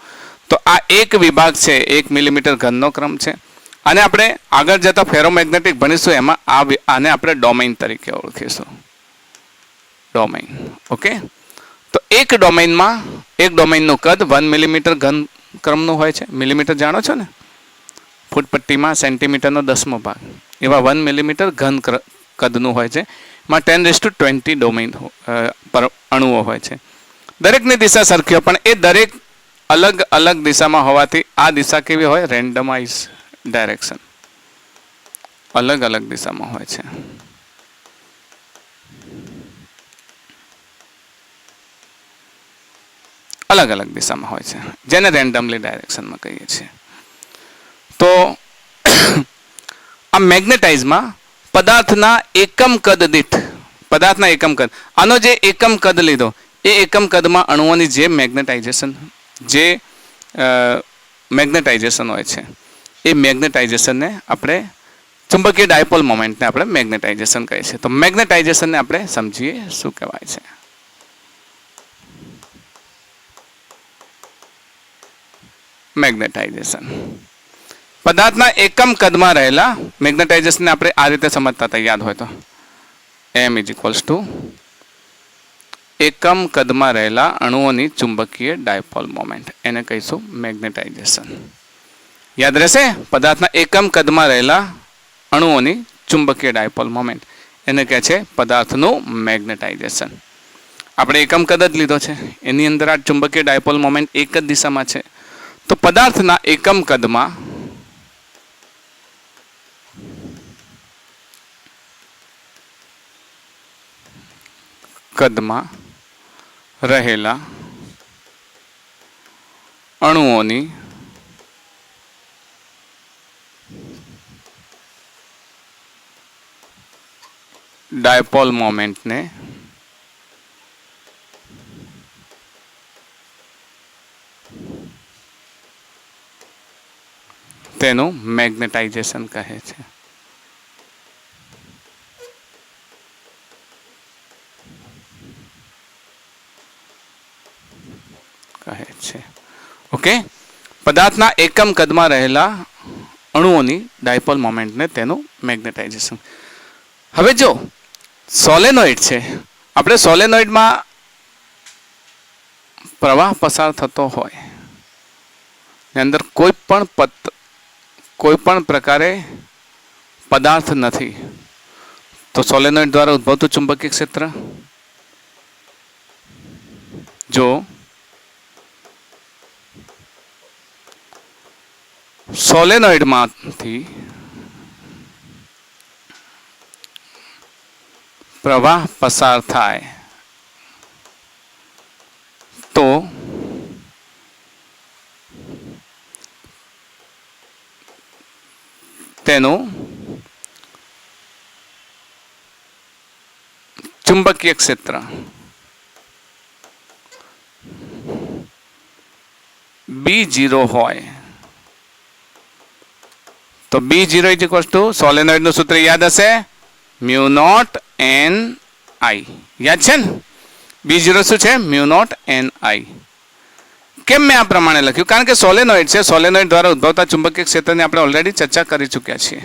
તો આ એક વિભાગ છે 1 મિલીમીટર ઘનનો ક્રમ છે. અને આપણે આગળ જતા ફેરોમેગ્નેટિક ભણીશું, એમાં આને આપણે ડોમેઇન તરીકે ઓળખીશું. ડોમેઇન. ઓકે, તો એક ડોમેઇનનું કદ 1 મિલીમીટર ઘન ક્રમનું હોય છે. મિલીમીટર જાણો છો ને, ફૂટપટ્ટીમાં સેન્ટીમીટરનો 10મો ભાગ, એવા 1 મિલીમીટર ઘન કદનું હોય છે. એમાં 10⁻20 ડોમેઇન અણુઓ હોય છે. દરેકની દિશા સરખી હોય, પણ એ દરેક અલગ અલગ દિશામાં હોવાથી આ દિશા કેવી હોય? રેન્ડમાઇઝ ડાયરેક્શન, અલગ અલગ દિશામાં હોય છે. અલગ અલગ દિશામાં હોય છે, જેને રેન્ડમલી ડાયરેક્શનમાં કહીએ છીએ. તો આ મેગ્નેટાઇઝમાં પદાર્થના એકમ કદ દીઠ, પદાર્થના એકમ કદ, આનો જે એકમ કદ લીધો એ એકમ કદમાં અણુઓની જે મેગ્નેટાઇઝેશન હોય છે એ મેગ્નેટાઇઝેશનને આપણે ચુંબકીય ડાયપોલ મોમેન્ટને આપણે મેગ્નેટાઇઝેશન કહીએ છીએ. તો મેગ્નેટાઇઝેશનને આપણે સમજીએ શું કહેવાય છે. મેગ્નેટાઇઝેશન પદાર્થના એકમ કદમાં રહેલા મેગ્નેટાઇઝેશનને આપણે આ રીતે સમજતા હતા, યાદ હોય તો m = એકમ કદમાં રહેલા અણુઓની ચુંબકીય ડાયપોલ મોમેન્ટ, એને કહીશું મેગ્નેટાઇઝેશન. યાદ રહેશે? પદાર્થના એકમ કદમાં રહેલા અણુઓની ચુંબકીય ડાયપોલ મોમેન્ટ, એને કહે છે પદાર્થનું મેગ્નેટાઇઝેશન. આપણે એકમ કદ જ લીધો છે, એની અંદર આ ચુંબકીય ડાયપોલ મોમેન્ટ એક જ દિશામાં છે. તો પદાર્થના એકમ કદમાં રહેલા અણુઓની ડાયપોલ મોમેન્ટને તેનું મેગ્નેટાઇઝેશન કહે છે. ઓકે, પદાર્થના એકમ કદમાં રહેલા અણુઓની ડાયપોલ મોમેન્ટને તેનું મેગ્નેટાઇઝેશન. હવે જો સોલેનોઇડ છે, આપણે સોલેનોઇડમાં પ્રવાહ પસાર થતો હોય, અંદર કોઈ પણ પ્રકારે પદાર્થ નથી, તો સોલેનોઇડ દ્વારા ઉદ્ભવતું ચુંબકીય ક્ષેત્ર, જો સોલેનોઇડમાંથી પ્રવાહ પસાર થાય તો તેનું ચુંબકીય ક્ષેત્ર B0 હોય તો B0 = સોલેનોઇડનું સૂત્ર યાદ હશે, μ0 Ni. યાદ છે ને? B0 શું છે? μ0 Ni. કેમ મેં આ પ્રમાણે લખ્યું? કારણ કે સોલેનોઇડ છે, સોલેનોઇડ દ્વારા ઉદ્ભવતા ચુંબકીય ક્ષેત્રની આપણે ઓલરેડી ચર્ચા કરી ચૂક્યા છીએ.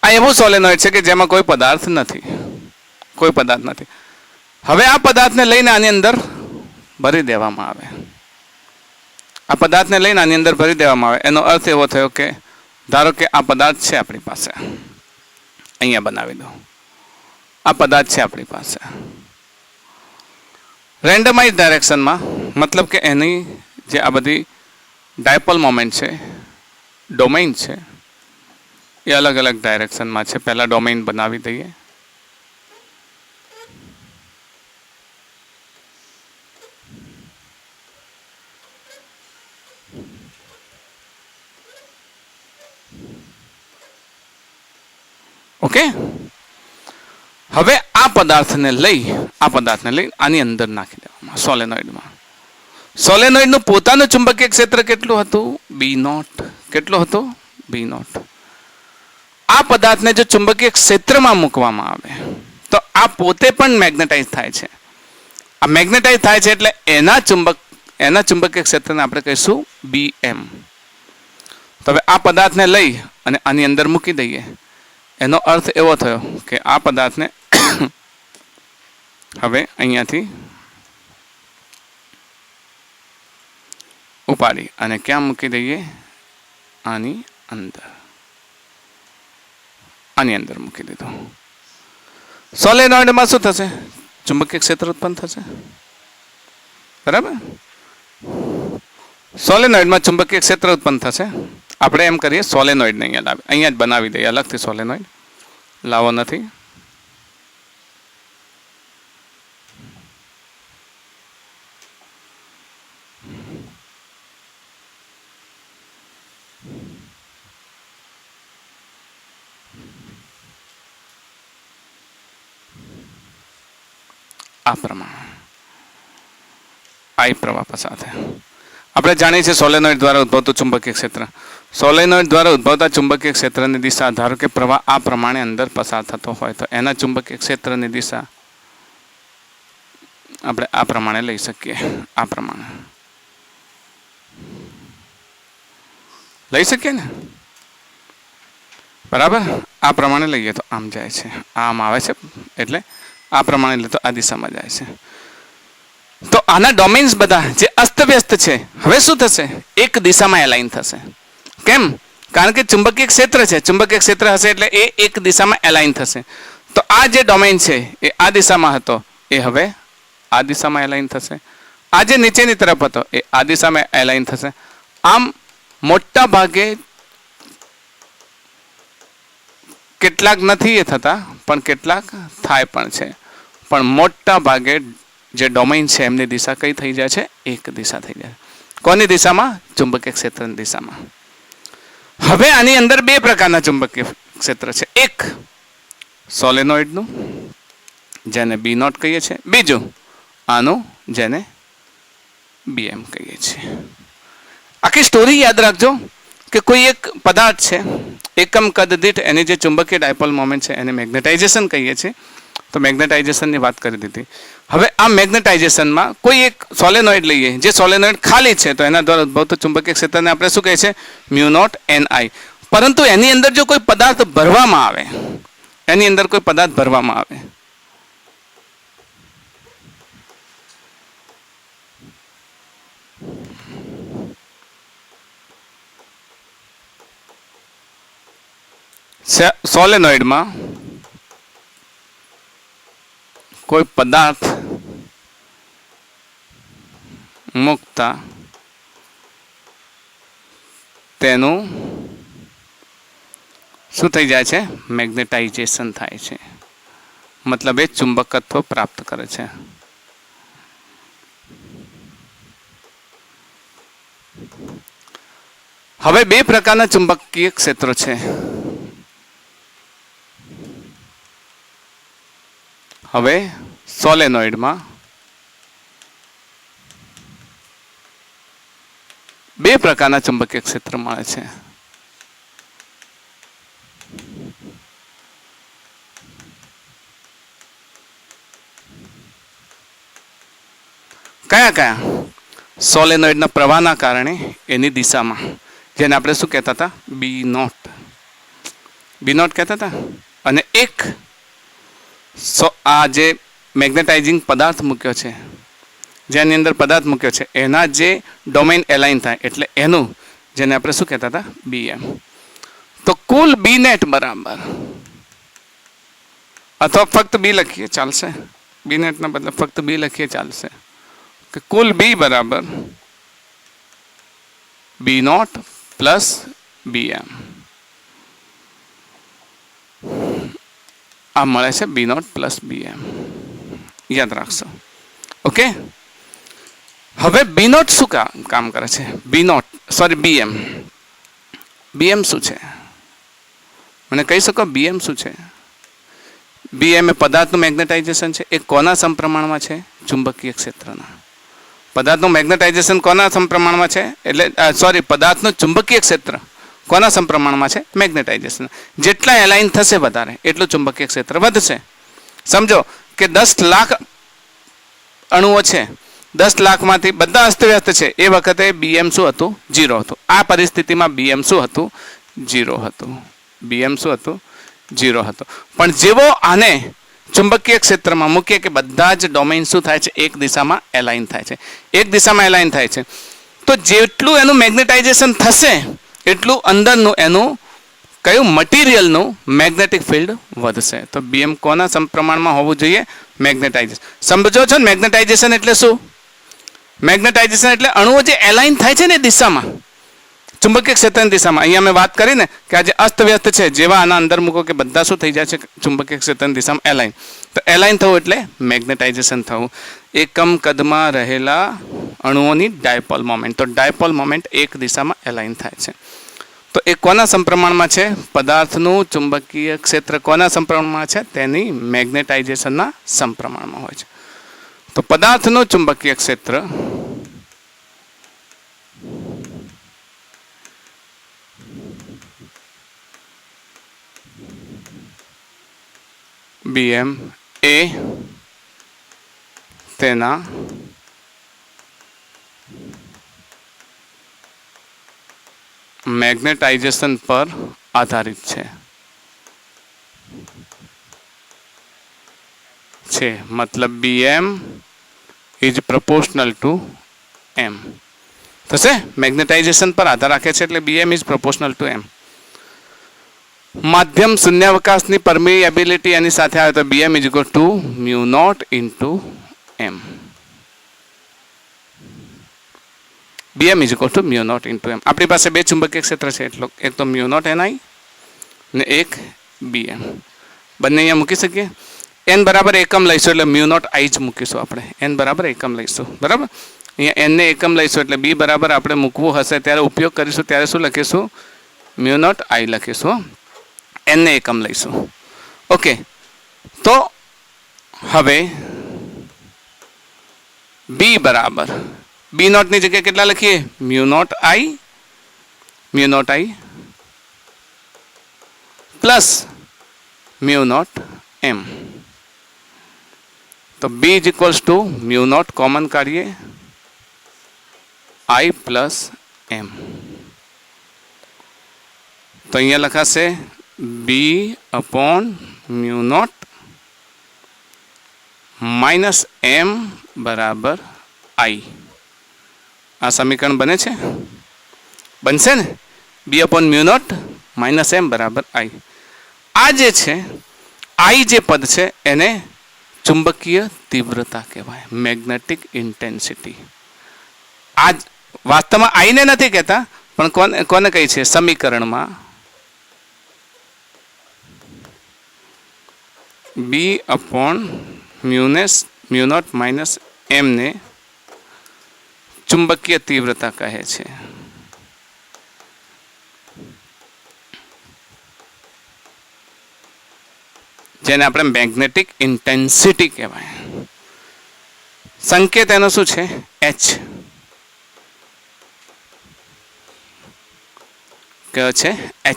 આ એવું સોલેનોઇડ છે કે જેમાં કોઈ પદાર્થ નથી. હવે આ પદાર્થને લઈને આની અંદર ભરી દેવામાં આવે. એનો અર્થ એવો થયો કે ધારો કે આ પદાર્થ છે આપણી પાસે, અહીંયા બનાવી દો, આ પદાર્થ છે આપણી પાસે. રેન્ડમાઇઝ ડાયરેક્શનમાં મતલબ કે એની જે આ બધી ડાયપોલ મોમેન્ટ છે, ડોમેઇન છે, એ અલગ અલગ ડાયરેક્શનમાં છે. પહેલાં ડોમેઇન બનાવી દઈએ. ઓકે, હવે આ પદાર્થને લઈ આની અંદર નાખી દેવામાં સોલેનોઇડમાં. સોલેનોઇડનું પોતાનું ચુંબકીય ક્ષેત્ર કેટલું હતું? બી નોટ. કેટલું હતું? બી નોટ. આ પદાર્થને જો ચુંબકીય ક્ષેત્રમાં મૂકવામાં આવે તો આ પોતે પણ મેગ્નેટાઇઝ થાય છે. આ મેગ્નેટાઇઝ થાય છે એટલે એના ચુંબકીય ક્ષેત્રને આપણે કહીશું BM. તો હવે આ પદાર્થને લઈ અને આની અંદર મૂકી દઈએ. એનો અર્થ એવો થયો કે આ પદાર્થને હવે અહીંયાથી ઉપાડી અને ક્યાં મૂકી દઈએ? આની અંદર મૂકી દીધું. સોલેનોઇડમાં શું થશે? ચુંબકીય ક્ષેત્ર ઉત્પન્ન થશે. બરાબર? સોલેનોઇડમાં ચુંબકીય ક્ષેત્ર ઉત્પન્ન થશે. આપણે એમ કરીએ સોલેનોઇડને અહીંયા જ બનાવી દઈએ અલગથી. સોલેનોઇડ લાવો નથી. આ પ્રમાણે I પ્રવાહ પસાર થાય. આપણે જાણીએ છીએ સોલેનોઇડ દ્વારા ઉદ્ભવતું ચુંબકીય ક્ષેત્ર. સોલેનોઇડ દ્વારા ઉદ્ભવતા ચુંબકીય ક્ષેત્રની દિશા, ધારો કે પ્રવાહ આ પ્રમાણે અંદર પસાર થતો હોય તો એના ચુંબકીય ક્ષેત્રની દિશા આપણે આ પ્રમાણે લઈ શકીએ. આ પ્રમાણે લઈ શકીએ ને? બરાબર? આ પ્રમાણે લઈએ તો આમ જાય છે, આમ આવે છે, એટલે આ પ્રમાણે લે તો આ દિશામાં જાય છે. તો આના ડોમેન્સ બધા જે અસ્તવ્યસ્ત છે હવે શું થશે? એક દિશામાં એલાઇન થશે. કેમ? કારણ કે ચુંબકીય ક્ષેત્ર છે. ચુંબકીય ક્ષેત્ર હશે એટલે એ એક દિશામાં એલાઇન થશે. તો આ જે ડોમેન છે એ આ દિશામાં હતો એ હવે આ દિશામાં એલાઇન થશે. આ જે નીચેની તરફ હતો એ આ દિશામાં એલાઇન થશે. આમ મોટા ભાગે કેટલાક નથી એ થતા, પણ કેટલાક થાય પણ છે. પણ મોટા ભાગે જે ડોમેઇન છે એમની દિશા કઈ થઈ જાય છે? એક દિશા થઈ જાય. કોની દિશામાં? ચુંબકીય ક્ષેત્રની દિશામાં. હવે આની અંદર બે પ્રકારના ચુંબકીય ક્ષેત્ર છે. એક સોલેનોઇડનું જેને બી નોટ કહીએ છીએ, બીજું આનું જેને BM કહીએ છીએ. આખી સ્ટોરી યાદ રાખજો કે કોઈ એક પદાર્થ છે, એકમ કદ દીઠ એની જે ચુંબકીય ડાયપોલ મોમેન્ટ છે એને મેગ્નેટાઇઝેશન કહીએ છીએ. તો મેગ્નેટાઇઝેશનની વાત કરી દીધી. હવે આ મેગ્નેટાઇઝેશનમાં કોઈ એક સોલેનોઇડ લઈએ, જે સોલેનોઇડ ખાલી છે, તો એના દ્વારા ઉદ્ભવતું ચુંબકીય ક્ષેત્રને આપણે શું કહીએ છીએ? μ0 Ni. પરંતુ એની અંદર જો કોઈ પદાર્થ ભરવામાં આવે, એની અંદર કોઈ પદાર્થ ભરવામાં આવે સોલેનોઇડમાં કોઈ પદાર્થ મૂકતા તેનું શું થઈ જાય છે? મેગ્નેટાઇઝેશન થાય છે. મતલબ એ ચુંબકત્વ પ્રાપ્ત કરે છે. હવે બે પ્રકારના ચુંબકીય ક્ષેત્રો છે. હવે સોલેનોઇડમાં બે પ્રકારના ચુંબકીય ક્ષેત્ર મળે છે. કયા કયા? સોલેનોઇડના પ્રવાહના કારણે એની દિશામાં, જેને આપણે શું કહેતા હતા? બી નોટ કહેતા હતા. અને એક આ જે મેગ્નેટાઇઝિંગ પદાર્થ મૂક્યો છે, જેની અંદર પદાર્થ મૂક્યો છે, એના જે ડોમેઇન એલાઇન થાય એટલે એનું, જેને આપણે શું કહેતા હતા? BM. તો કુલ બી નેટ બરાબર, અથવા ફક્ત બી લખીએ ચાલશે, બી નેટના બદલે ફક્ત બી લખીએ ચાલશે, કે કુલ બી બરાબર બી નોટ પ્લસ BM. આ મળે છે બી નોટ પ્લસ BM. યાદ રાખશો. ઓકે. હવે બી નોટ શું કામ કરે છે? BM શું છે? મને કહી શકો BM શું છે? BM એ પદાર્થનું મેગ્નેટાઇઝેશન છે. એ કોના સમપ્રમાણમાં છે? ચુંબકીય ક્ષેત્રના. પદાર્થનું મેગ્નેટાઇઝેશન કોના સમપ્રમાણમાં છે? એટલે સોરી, પદાર્થનું ચુંબકીય ક્ષેત્ર કોના સમપ્રમાણમાં છે? મેગ્નેટાઇઝેશન. જેટલા એલાઇન થશે વધારે એટલું ચુંબકીય ક્ષેત્ર વધશે. સમજો કે 10 લાખ અણુઓ છે, 10 લાખમાંથી બધા અસ્તવ્યસ્ત છે. એ વખતે BM શું હતું? 0 હતું. આ પરિસ્થિતિમાં BM શું હતું? 0 હતું. BM શું હતું? 0 હતું. પણ જેવો આને ચુંબકીય ક્ષેત્રમાં મૂકીએ કે બધા જ ડોમેઇન શું થાય છે? એક દિશામાં એલાઇન થાય છે. એક દિશામાં એલાઇન થાય છે તો જેટલું એનું મેગ્નેટાઇઝેશન થશે એટલું અંદરનું એનું કયું મટીરિયલનું મેગ્નેટિક ફિલ્ડ વધશે. તો BM કોના સમપ્રમાણમાં હોવું જોઈએ? મેગ્નેટાઇઝેશન. સમજો છો ને મેગ્નેટાઇઝેશન એટલે શું? મેગ્નેટાઇઝેશન એટલે અણુઓ જે એલાઇન થાય છે ને દિશામાં, ચુંબકીય ક્ષેત્રની દિશામાં. અહીંયા મેં વાત કરી ને કે આ જે અસ્તવ્યસ્ત છે, જેવા આના અંદર મૂકો કે બધા શું થઈ જાય છે? ચુંબકીય ક્ષેત્રની દિશામાં એલાઇન. તો એલાઇન થવું એટલે મેગ્નેટાઇઝેશન થવું. એકમ કદમાં રહેલા અણુઓની ડાયપોલ મોમેન્ટ. તો ડાયપોલ મોમેન્ટ એક દિશામાં એલાઇન થાય છે. તો એ કોના સમપ્રમાણમાં છે? પદાર્થનું ચુંબકીય ક્ષેત્ર કોના સમપ્રમાણમાં છે? તેની મેગ્નેટાઇઝેશનના સમપ્રમાણમાં હોય છે. તો પદાર્થનું ચુંબકીય ક્ષેત્ર BM એ તેના મેગ્નેટાઇઝેશન પર આધારિત છે. મતલબ BM is proportional to M થશે. મેગ્નેટાઇઝેશન પર આધાર રાખે છે એટલે BM is proportional to M. માધ્યમ શૂન્યાવકાશની પરમિએબિલિટી એની સાથે આવે તો BM is equal to μ0 into M. BM is equal to μ0 into M. આપણી પાસે બે ચુંબકીય ક્ષેત્ર છે એટલો, એક તો μ0 NI ને એક BM. બંને અહીંયા મૂકી શકીએ. N બરાબર એકમ લઈશું એટલે μ0 I જ મૂકીશું આપણે. N બરાબર એકમ લઈશું, બરાબર. અહીંયા N ને એકમ લઈશું એટલે B બરાબર આપણે મૂકવું હશે ત્યારે ઉપયોગ કરીશું ત્યારે શું લખીશું? μ0 I લખીશું. N ને એકમ લઈશું. ઓકે, તો હવે B બરાબર B0 ની જગ્યાએ કેટલા લખીએ? μ0 I પ્લસ μ0 M. તો B is equals to μ0 common કાઢીએ I પ્લસ M. તો અહીંયા લખાશે B અપોન μ0 માઇનસ M બરાબર I. આ સમીકરણ બને છે? બનશે ને? B અપોન μ0 માઇનસ M બરાબર I. આ જે છે I જે પદ છે એને ચુંબકીય તીવ્રતા કહેવાય, મેગ્નેટિક ઇન્ટેન્સિટી. આ વાસ્તવમાં I ને નથી કહેતા પણ કોને કહી છે? સમીકરણમાં B અપોન μ0 માઇનસ M ને ચુંબકીય તીવ્રતા કહે છે. જેને આપણે મેગ્નેટિક ઇન્ટેન્સિટી કહેવાય. સંકેત એનો શું છે? H. કયો છે? H.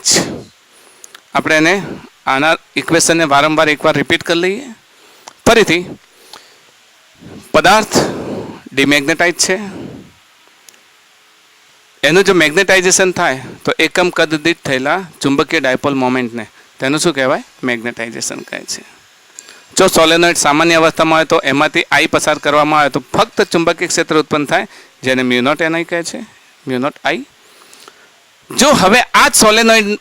આપણે એને આના ઇક્વેશનને વારંવાર એકવાર રિપીટ કરી લઈએ ફરીથી. પદાર્થ ડિમેગ્નેટાઇઝ છે, એનું જો મેગ્નેટાઇઝેશન થાય તો એકમ કદ દીઠ થયેલા ચુંબકીય ડાયપોલ મોમેન્ટને તેનું શું કહેવાય? મેગ્નેટાઇઝેશન કહે છે. જો સોલેનોઇડ સામાન્ય અવસ્થામાં હોય તો એમાંથી I પસાર કરવામાં આવે તો ફક્ત ચુંબકીય ક્ષેત્ર ઉત્પન્ન થાય જેને μ0 NI કહે છે, μ0 I. જો હવે આ જ સોલેનોઇડમાં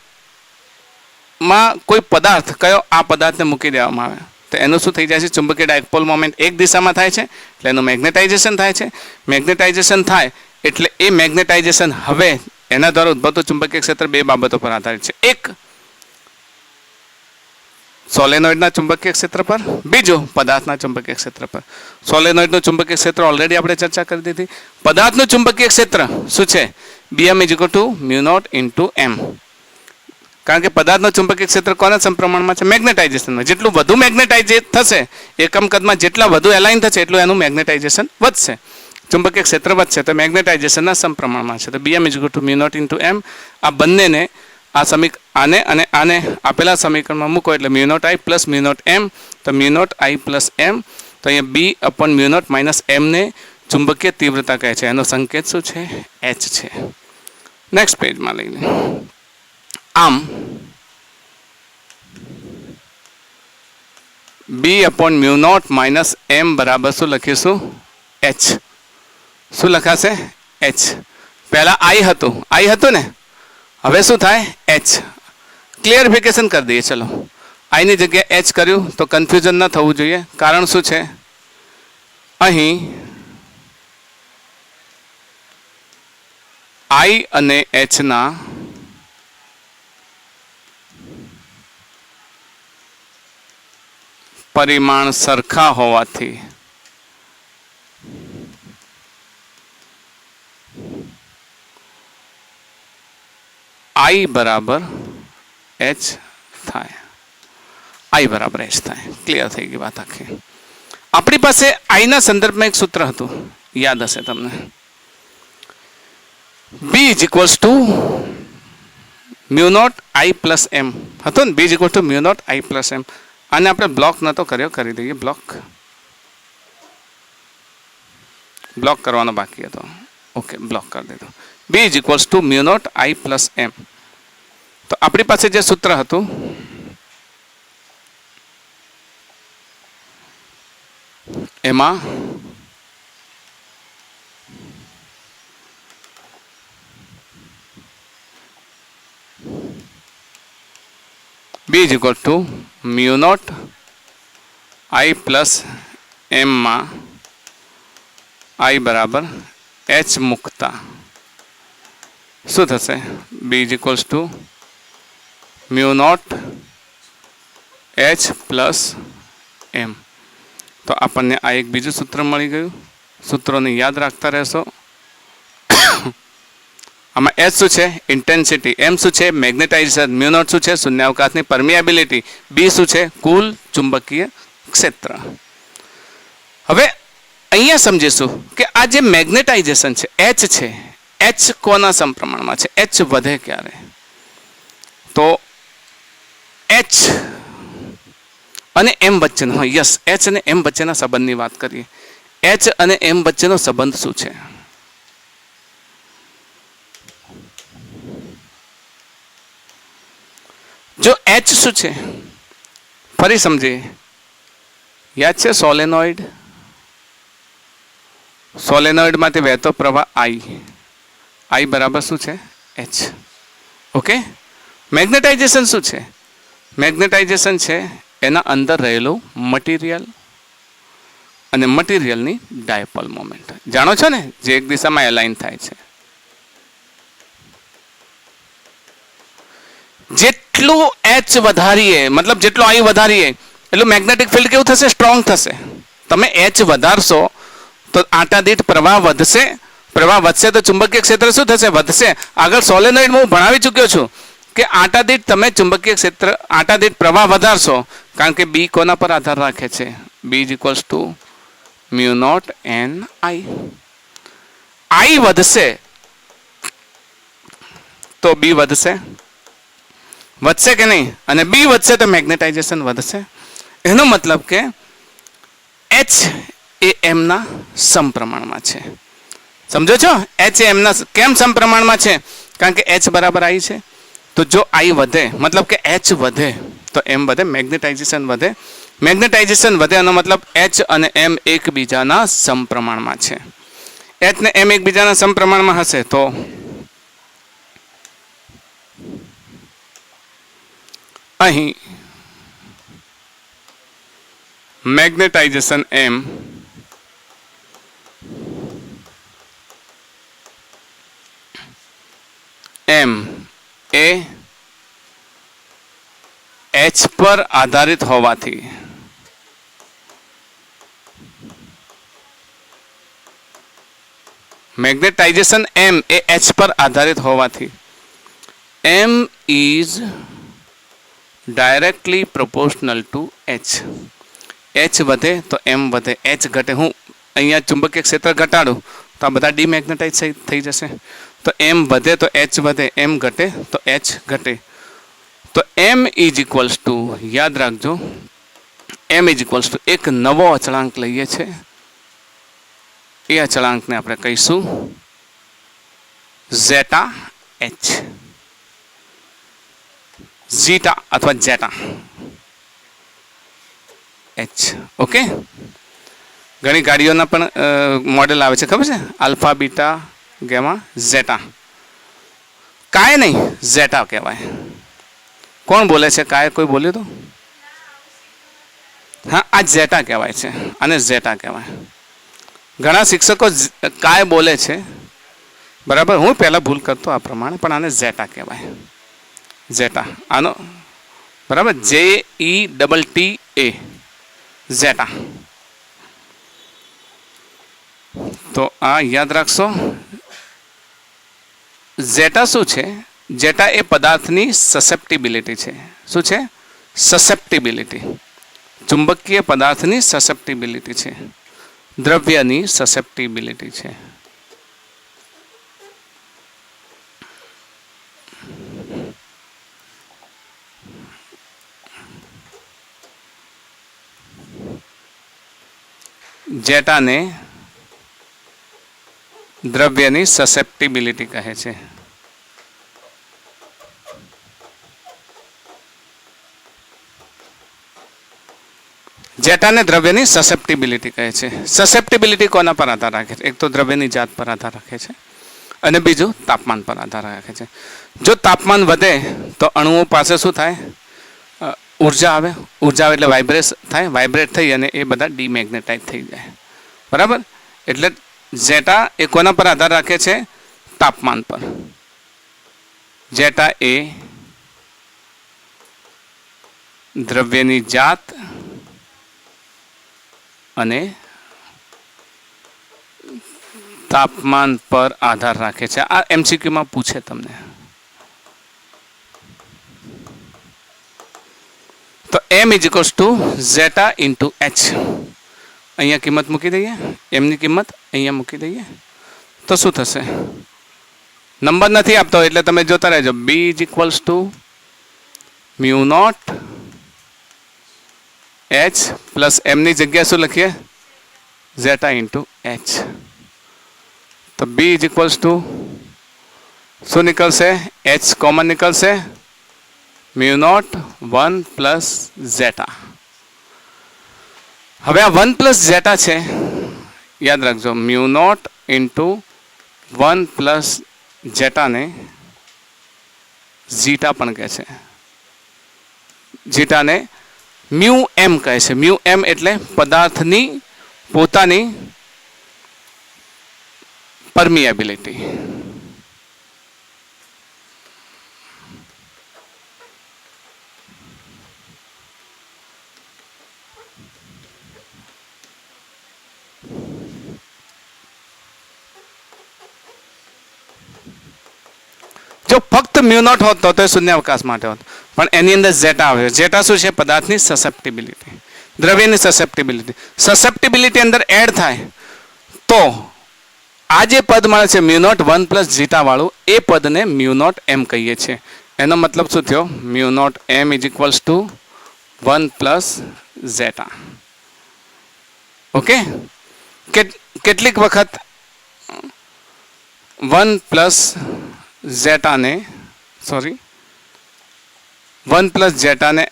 કોઈ પદાર્થ કયો આ પદાર્થને મૂકી દેવામાં આવે તો એનું શું થઈ જાય છે? ચુંબકીય ડાયપોલ મોમેન્ટ એક દિશામાં થાય છે એટલે એનું મેગ્નેટાઇઝેશન થાય છે. મેગ્નેટાઇઝેશન થાય એટલે એ મેગ્નેટાઇઝેશન હવે એના દ્વારા ઉદ્ભવતું ચુંબકીય ક્ષેત્ર બે બાબતો પર આધારિત છે. એક સોલેનોઇડના ચુંબકીય ક્ષેત્ર પર, બીજું પદાર્થના ચુંબકીય ક્ષેત્ર પર. સોલેનોઇડનું ચુંબકીય ક્ષેત્ર ઓલરેડી આપણે ચર્ચા કરી દીધી. પદાર્થનું ચુંબકીય ક્ષેત્ર શું છે? BM is equal to μ0 into M. કારણ કે પદાર્થનું ચુંબકીય ક્ષેત્ર કોના સમપ્રમાણમાં છે? મેગ્નેટાઇઝેશનમાં. જેટલું વધુ મેગ્નેટાઇઝેટ થશે એકમ કદમાં, જેટલા વધુ એલાઇન થશે એટલું એનું મેગ્નેટાઇઝેશન વધશે. ચુંબકીય ક્ષેત્ર વધશે તો મેગ્નેટાઇઝેશનના સમપ્રમાણમાં છે. તો BM = μ0 × M. આ બંનેને આ આને અને આને આપેલા સમીકરણમાં મૂકો એટલે μ0I + μ0M. તો μ0I + M. તો અહીંયા B/μ0 - M ને ચુંબકીય તીવ્રતા કહે છે. એનો સંકેત શું છે? H છે. નેક્સ્ટ પેજમાં લઈ લે. આમ B/μ0 - M બરાબર શું લખીશું? H. શું લખાશે? H. પહેલા I હતું ને, હવે શું થાય? H. ક્લિયરિફિકેશન કરી દઈએ. ચલો, I ની જગ્યાએ H કર્યું તો કન્ફ્યુઝન ન થવું જોઈએ. કારણ શું છે? અહીં I અને H ના પરિમાણ સરખા હોવાથી I બરાબર H થાય. I બરાબર H થાય. ક્લિયર થઈ ગઈ વાત આખી. આપણી પાસે I ના સંદર્ભમાં એક સૂત્ર હતું, યાદ હશે તમને. B = μ0I + M હતો ને. B = μ0I + M. આને આપણે બ્લોક નહોતો કર્યો, કરી દઈએ બ્લોક કરવાનો બાકી હતો. ઓકે, બ્લોક કરી દીધો. B = μ0I + M. તો આપણી પાસે જે સૂત્ર હતું એમાં B = μ0I + M માં I બરાબર H મૂકતા શું થશે? B = μ0H + M. તો આપણને આ એક બીજું સૂત્ર મળી ગયું. સૂત્રોને યાદ રાખતા રહેશો. આમાં H શું છે? ઇન્ટેન્સિટી. M શું છે? મેગ્નેટાઇઝેશન. μ0 શું છે? શૂન્યાવકાશની પરમિયાબિલિટી. B શું છે? કુલ ચુંબકીય ક્ષેત્ર. હવે અહીંયા સમજીશું કે આ જે મેગ્નેટાઇઝેશન છે, H છે, H કોના સમપ્રમાણમાં છે? H વધે ક્યારે? તો H અને M વચ્ચેનો, યસ, H અને M વચ્ચેના સંબંધની વાત કરીએ. H અને M વચ્ચેનો સંબંધ શું છે? જો H શું છે ફરી સમજીએ. યાદ છે સોલેનોઇડમાંથી વહેતો પ્રવાહ I બરાબર શું છે? H. ઓકે. મેગ્નેટાઇઝેશન શું છે? મેગ્નેટાઇઝેશન છે એના અંદર રહેલું મટીરિયલ અને મટીરિયલની ડાયપોલ મોમેન્ટ. જાણો છો ને, જે એક દિશામાં એલાઇન થાય છે. જેટલું H વધારીએ, મતલબ જેટલો I વધારીએ એટલું મેગ્નેટિક ફિલ્ડ કેવું થશે? સ્ટ્રોંગ થશે. તમે H વધારશો તો આંટા દીઠ પ્રવાહ વધશે. પ્રવાહ વધશે તો ચુંબકીય ક્ષેત્ર શું થશે? વધશે. આગળ સોલેનોઇડમાં હું ભણાવી ચૂક્યો છું કે આંટા દીઠ તમે ચુંબકીય ક્ષેત્ર, આંટા દીઠ પ્રવાહ વધારશો. કારણ કે B કોના પર આધાર રાખે છે? B = μ0 I વધશે તો B વધશે કે નહીં? અને B વધશે તો મેગ્નેટાઇઝેશન વધશે. એનો મતલબ કે H એ M ના સમપ્રમાણમાં છે. સમજો છો? H એ M ના કેમ સમપ્રમાણમાં છે? કારણ કે H બરાબર I છે. તો જો I વધે, મતલબ કે H વધે તો M વધે, મેગ્નેટાઇઝેશન વધે. મેગ્નેટાઇઝેશન વધે એનો મતલબ H અને M એકબીજાના સમપ્રમાણમાં છે. H ને M એકબીજાના સમપ્રમાણમાં હશે તો અહીં મેગ્નેટાઇઝેશન M એ H પર આધારિત હોવાથી મેગ્નેટાઇઝેશન M એ H પર આધારિત હોવાથી M is directly proportional to H. H વધે તો M વધે, H ઘટે. હું અહીંયા ચુંબકીય ક્ષેત્ર ઘટાડું તો આ બધા ડીમેગ્નેટાઇઝ થઈ જશે. તો એમ વધે તો એચ વધે, એમ ઘટે તો એચ ઘટે. તો એમ ઇઝ ઇક્વલ્સ ટુ, યાદ રાખજો, એમ ઇઝ ઇક્વલ્સ ટુ એક નવો અચળાંક લઈએ છે. એ અચળાંકને આપણે કહીશું ઝેટા એચ, ઝીટા અથવા જેટા એચ. ઓકે, ઘણી ગાડીઓના પણ મોડેલ આવે છે, ખબર છે? Alpha, beta, gamma, zeta. કાંઈ નહીં, ઝેટા કહેવાય. કોણ બોલે છે કાંઈ? કોઈ બોલ્યું તો? હા, આ ઝેટા કહેવાય છે, અને ઝેટા કહેવાય. ઘણા શિક્ષકો કાંઈ બોલે છે, બરાબર. હું પહેલાં ભૂલ કરતો આ પ્રમાણે, પણ આને ઝેટા કહેવાય. ઝેટા, આનો બરાબર, JETTA, ઝેટા. તો આ યાદ રાખશો. ઝેટા શું છે? ઝેટા એ પદાર્થની સસેપ્ટિબિલિટી છે. શું છે? સસેપ્ટિબિલિટી. ચુંબકીય પદાર્થની સસેપ્ટિબિલિટી છે, દ્રવ્યની સસેપ્ટિબિલિટી છે. જેટાને દ્રવ્યની સસેપ્ટિબિલિટી કહે છે. જેટાને દ્રવ્યની સસેપ્ટિબિલિટી કહે છે. સસેપ્ટિબિલિટી કોના પર આધાર રાખે છે? એક તો દ્રવ્યની જાત પર આધાર રાખે છે, અને બીજું તાપમાન પર આધાર રાખે છે. જો તાપમાન વધે તો અણુઓ પાસે શું થાય? ઉર્જા આવે. ઉર્જા આવે એટલે વાઇબ્રેટ થાય. વાઇબ્રેટ થઈ અને એ બધા ડીમેગ્નેટાઇઝ થઈ જાય. બરાબર. એટલે ઝેટા એ કોના પર આધાર રાખે છે? તાપમાન પર. ઝેટા એ દ્રવ્યની જાત અને તાપમાન પર આધાર રાખે છે. આ એમસીક્યુમાં પૂછે તમને. તો M is equals to zeta into H. અહીંયા કિંમત મૂકી દઈએ, એમની કિંમત અહીંયા મૂકી દઈએ તો શું થશે? નંબર નથી આપતો એટલે તમે જોતા રહેજો. B is equals to mu naught H plus એમની જગ્યા શું લખીએ? Zeta into H. તો બી ઇઝ ઇક્વલ્સ ટુ શું નીકળશે? એચ કોમન નીકળશે, મ્યુ નોટ 1 પ્લસ ઝેટા. હવે આ 1 પ્લસ ઝેટા છે, યાદ રાખજો, મ્યુ નોટ ઇન્ટુ 1 પ્લસ ઝેટાને ઝીટા પણ કહે છે. ઝીટાને મ્યુ એમ કહે છે. મ્યુ એમ એટલે પદાર્થની પોતાની પરમિએબિલિટી. જો ફક્ત મ્યુ નોટ હોત તો એ શૂન્યાવકાશ માટે હોત, પણ એની અંદર ઝેટા આવ્યો. ઝેટા શું છે? પદાર્થની સસેપ્ટિબિલિટી, દ્રવ્યની સસેપ્ટિબિલિટી. સસેપ્ટિબિલિટી અંદર એડ થાય તો આ જે પદ મળે છે મ્યુ નોટ 1 પ્લસ ઝીટા વાળું, એ પદને મ્યુ નોટ એમ કહીએ છીએ. એનો મતલબ શું થયો? Mu naught M is equals to 1 plus zeta. Okay. કેટલીક વખત 1 પ્લસ ઝેટાને 1 પ્લસ ઝેટાને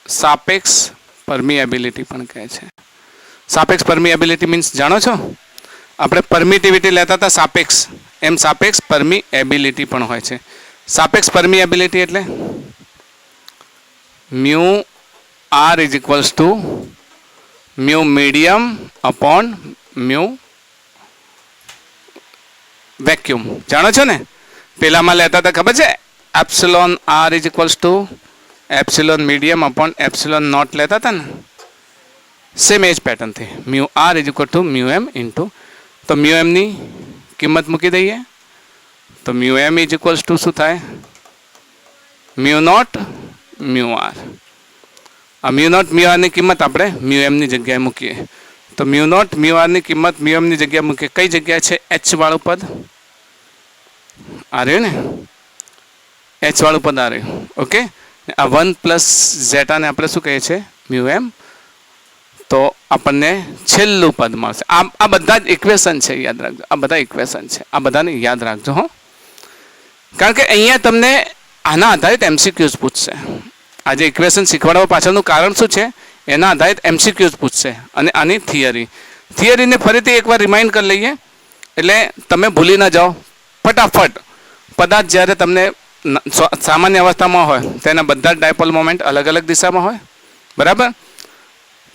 સાપેક્ષ પરમિએબિલિટી પણ કહે છે. સાપેક્ષ પરમિએબિલિટી મીન્સ જાણો છો? આપણે પરમિટિવિટી લેતા હતા સાપેક્ષ, એમ સાપેક્ષ પરમિએબિલિટી પણ હોય છે. સાપેક્ષ પરમિએબિલિટી એટલે mu R is equals to mu medium upon mu vacuum. જાણો છો ને? પેલામાં લેતા હતા ખબર છે? Epsilon R is equals to epsilon medium upon epsilon naught લેતા હતા ને? સેમ એજ પેટર્નથી mu R is equal to mu M into, તો મ્યુ એમની કિંમત મૂકી દઈએ તો mu M is equals to શું થાય? Mu naught mu R. આ મ્યુ નોટ મ્યુ આરની કિંમત આપણે મ્યુ એમની જગ્યાએ મૂકીએ તો મ્યુ નોટ મ્યુ આરની કિંમત મ્યુ એમની જગ્યાએ મૂકીએ. કઈ જગ્યા છે? એચ વાળું પદ આ રહ્યું ને, એચ વાળું પદ આ રહ્યું. ઓકે, આ 1 પ્લસ ઝેટાને આપણે શું કહીએ છીએ? Mu M. તો આપણને છેલ્લું પદ મળશે. આ બધા જ ઇક્વેશન છે, યાદ રાખજો. આ બધા ઇક્વેશન છે, આ બધાને યાદ રાખજો હો. કારણ કે અહીંયા તમને આના આધારિત એમસીક્યુઝ પૂછશે. આ જે ઇક્વેશન શીખવાડવા પાછળનું કારણ શું છે? એના આધારિત એમસીક્યુઝ પૂછશે. અને આની થિયરીને ફરીથી એકવાર રિમાઇન્ડ કરી લઈએ એટલે તમે ભૂલી ના જાઓ. ફટાફટ પદાર્થ જ્યારે તમને સામાન્ય અવસ્થામાં હોય તેના બધા જ ડાયપોલ મોમેન્ટ અલગ અલગ દિશામાં હોય, બરાબર.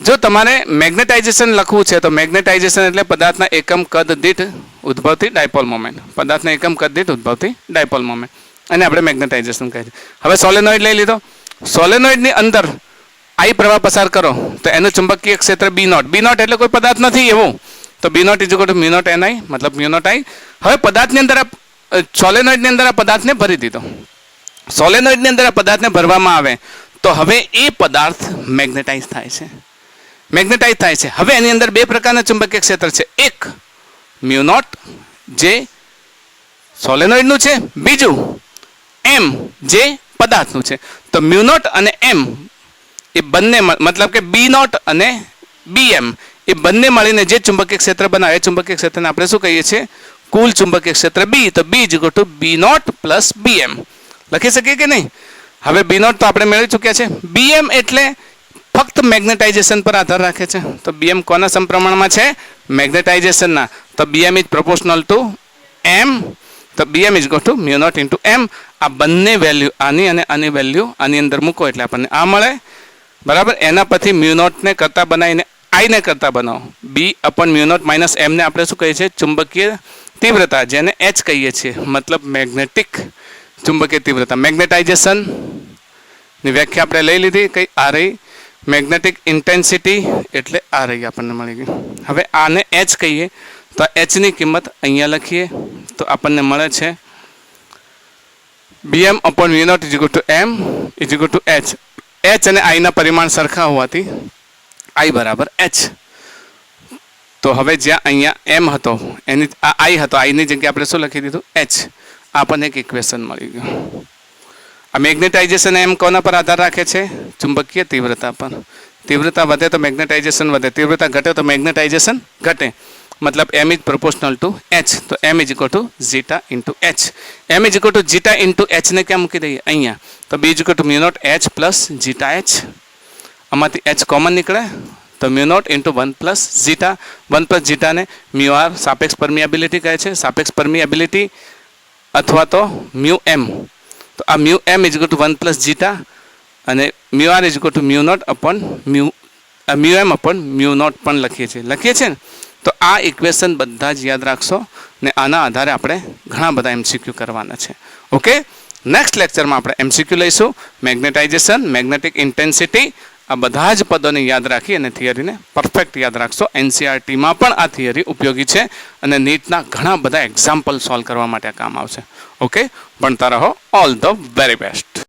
જો તમારે મેગ્નેટાઇઝેશન લખવું છે તો મેગ્નેટાઇઝેશન એટલે પદાર્થના એકમ કદ દીઠ ઉદ્ભવતી ડાયપોલ મોમેન્ટ. પદાર્થના એકમ કદ દીઠ ઉદ્ભવતી ડાયપોલ મોમેન્ટ, અને આપણે મેગ્નેટાઇઝેશન કહે છે. હવે સોલેનોઇડ લઈ લીધો. સોલેનોઇડની અંદર આઈ પ્રવાહ પસાર કરો તો એનું ચુંબકીય ક્ષેત્ર બી નોટ. બી નોટ એટલે કોઈ પદાર્થ નથી એવું, તો B naught is equal to mu naught N I, મતલબ મ્યુ નોટ આઈ. હવે પદાર્થની અંદર સોલેનોઇડની અંદર આ પદાર્થને ભરી દીધો. સોલેનોઇડની અંદર આ પદાર્થને ભરવામાં આવે તો હવે એ પદાર્થ મેગ્નેટાઇઝ થાય છે. મેગ્નેટાઇઝ થાય છે. હવે એની અંદર બે પ્રકારના ચુંબકીય ક્ષેત્ર છે. એક મ્યુ નોટ જે સોલેનોઇડનું છે, બીજું એમ જે પદાર્થનું છે. તો મ્યુ નોટ અને એમ એ બંને મતલબ કે બી નોટ અને બી એમ એ બંને મળીને જે ચુંબકીય ક્ષેત્ર બનાવે એ ચુંબકીય ક્ષેત્રને આપણે શું કહીએ છીએ? કુલ ચુંબકીય ક્ષેત્ર બી. તો B is equal to B naught plus B M. લખી શકીએ કે નહીં? હવે બી નોટ તો આપણે મેળવી ચૂક્યા છે. બી એમ એટલે ફક્ત મેગ્નેટાઇઝેશન પર આધાર રાખે છે. તો બી એમ કોના સમપ્રમાણમાં છે? મેગ્નેટાઇઝેશનના. તો B M is proportional to M. તો B M is equal to mu naught into M. આ બંને વેલ્યુ આની અને આની વેલ્યુ આની અંદર મૂકો એટલે આપણને આ મળે, બરાબર. એના પછી મ્યુ નોટને કરતા બનાવીને આઈને કરતા બનાવો. B upon mu naught minus એમને આપણે શું કહીએ છીએ? ચુંબકીય તીવ્રતા, જેને એચ કહીએ છીએ, મતલબ મેગ્નેટિક ચુંબકીય તીવ્રતા. મેગ્નેટાઇઝેશન ની વ્યાખ્યા આપણે લઈ લીધી. કઈ આ રહી મેગ્નેટિક ઇન્ટેન્સિટી, એટલે આ રહી આપણને મળી ગઈ. હવે આને એચ કહીએ તો એચની કિંમત અહીંયા લખીએ તો આપણને મળે છે bm upon mu naught is equal to M is equal to H. H અને આઈના પરિમાણ સરખા હોવાથી આઈ બરાબર એચ. તો હવે જ્યાં અહીંયા એમ હતો એની આ આઈ હતો, આઈની જગ્યાએ આપણે શું લખી દીધું? એચ. આપણને એક ઇક્વેશન મળી ગયું. આ મેગ્નેટાઇઝેશન એમ કોના પર આધાર રાખે છે? ચુંબકીય તીવ્રતા પર. તીવ્રતા વધે તો મેગ્નેટાઇઝેશન વધે, તીવ્રતા ઘટે તો મેગ્નેટાઇઝેશન ઘટે. મતલબ M is proportional to H. તો M is equal to zeta into H. M is equal to zeta into એચને ક્યાં મૂકી દઈએ? અહીંયા. તો B is equal to mu naught H plus zeta H. આમાંથી એચ કોમન નીકળે તો mu naught into 1 plus zeta. 1 plus ઝીટાને મ્યુ આર સાપેક્ષ પરમિયાબિલિટી કહે છે. સાપેક્ષ પરમિયાબિલિટી અથવા તો મ્યુ એમ. તો આ mu M is equal to 1 plus zeta અને mu R is equal to mu naught upon mu M upon mu naught પણ લખીએ છીએ ને. તો આ ઇક્વેશન બધા જ યાદ રાખશો ને આના આધારે આપણે ઘણા બધા એમસીક્યુ કરવાના છે. ઓકે, નેક્સ્ટ લેક્ચરમાં આપણે એમસીક્યુ લઈશું. મેગ્નેટાઇઝેશન, મેગ્નેટિક ઇન્ટેન્સિટી, આ બધા જ પદોને યાદ રાખી અને થિયરીને પરફેક્ટ યાદ રાખશો. એનસીઆરટીમાં પણ આ થિયરી ઉપયોગી છે અને નીટના ઘણા બધા એક્ઝામ્પલ સોલ્વ કરવા માટે કામ આવશે. ઓકે, ભણતા રહો. All the very best.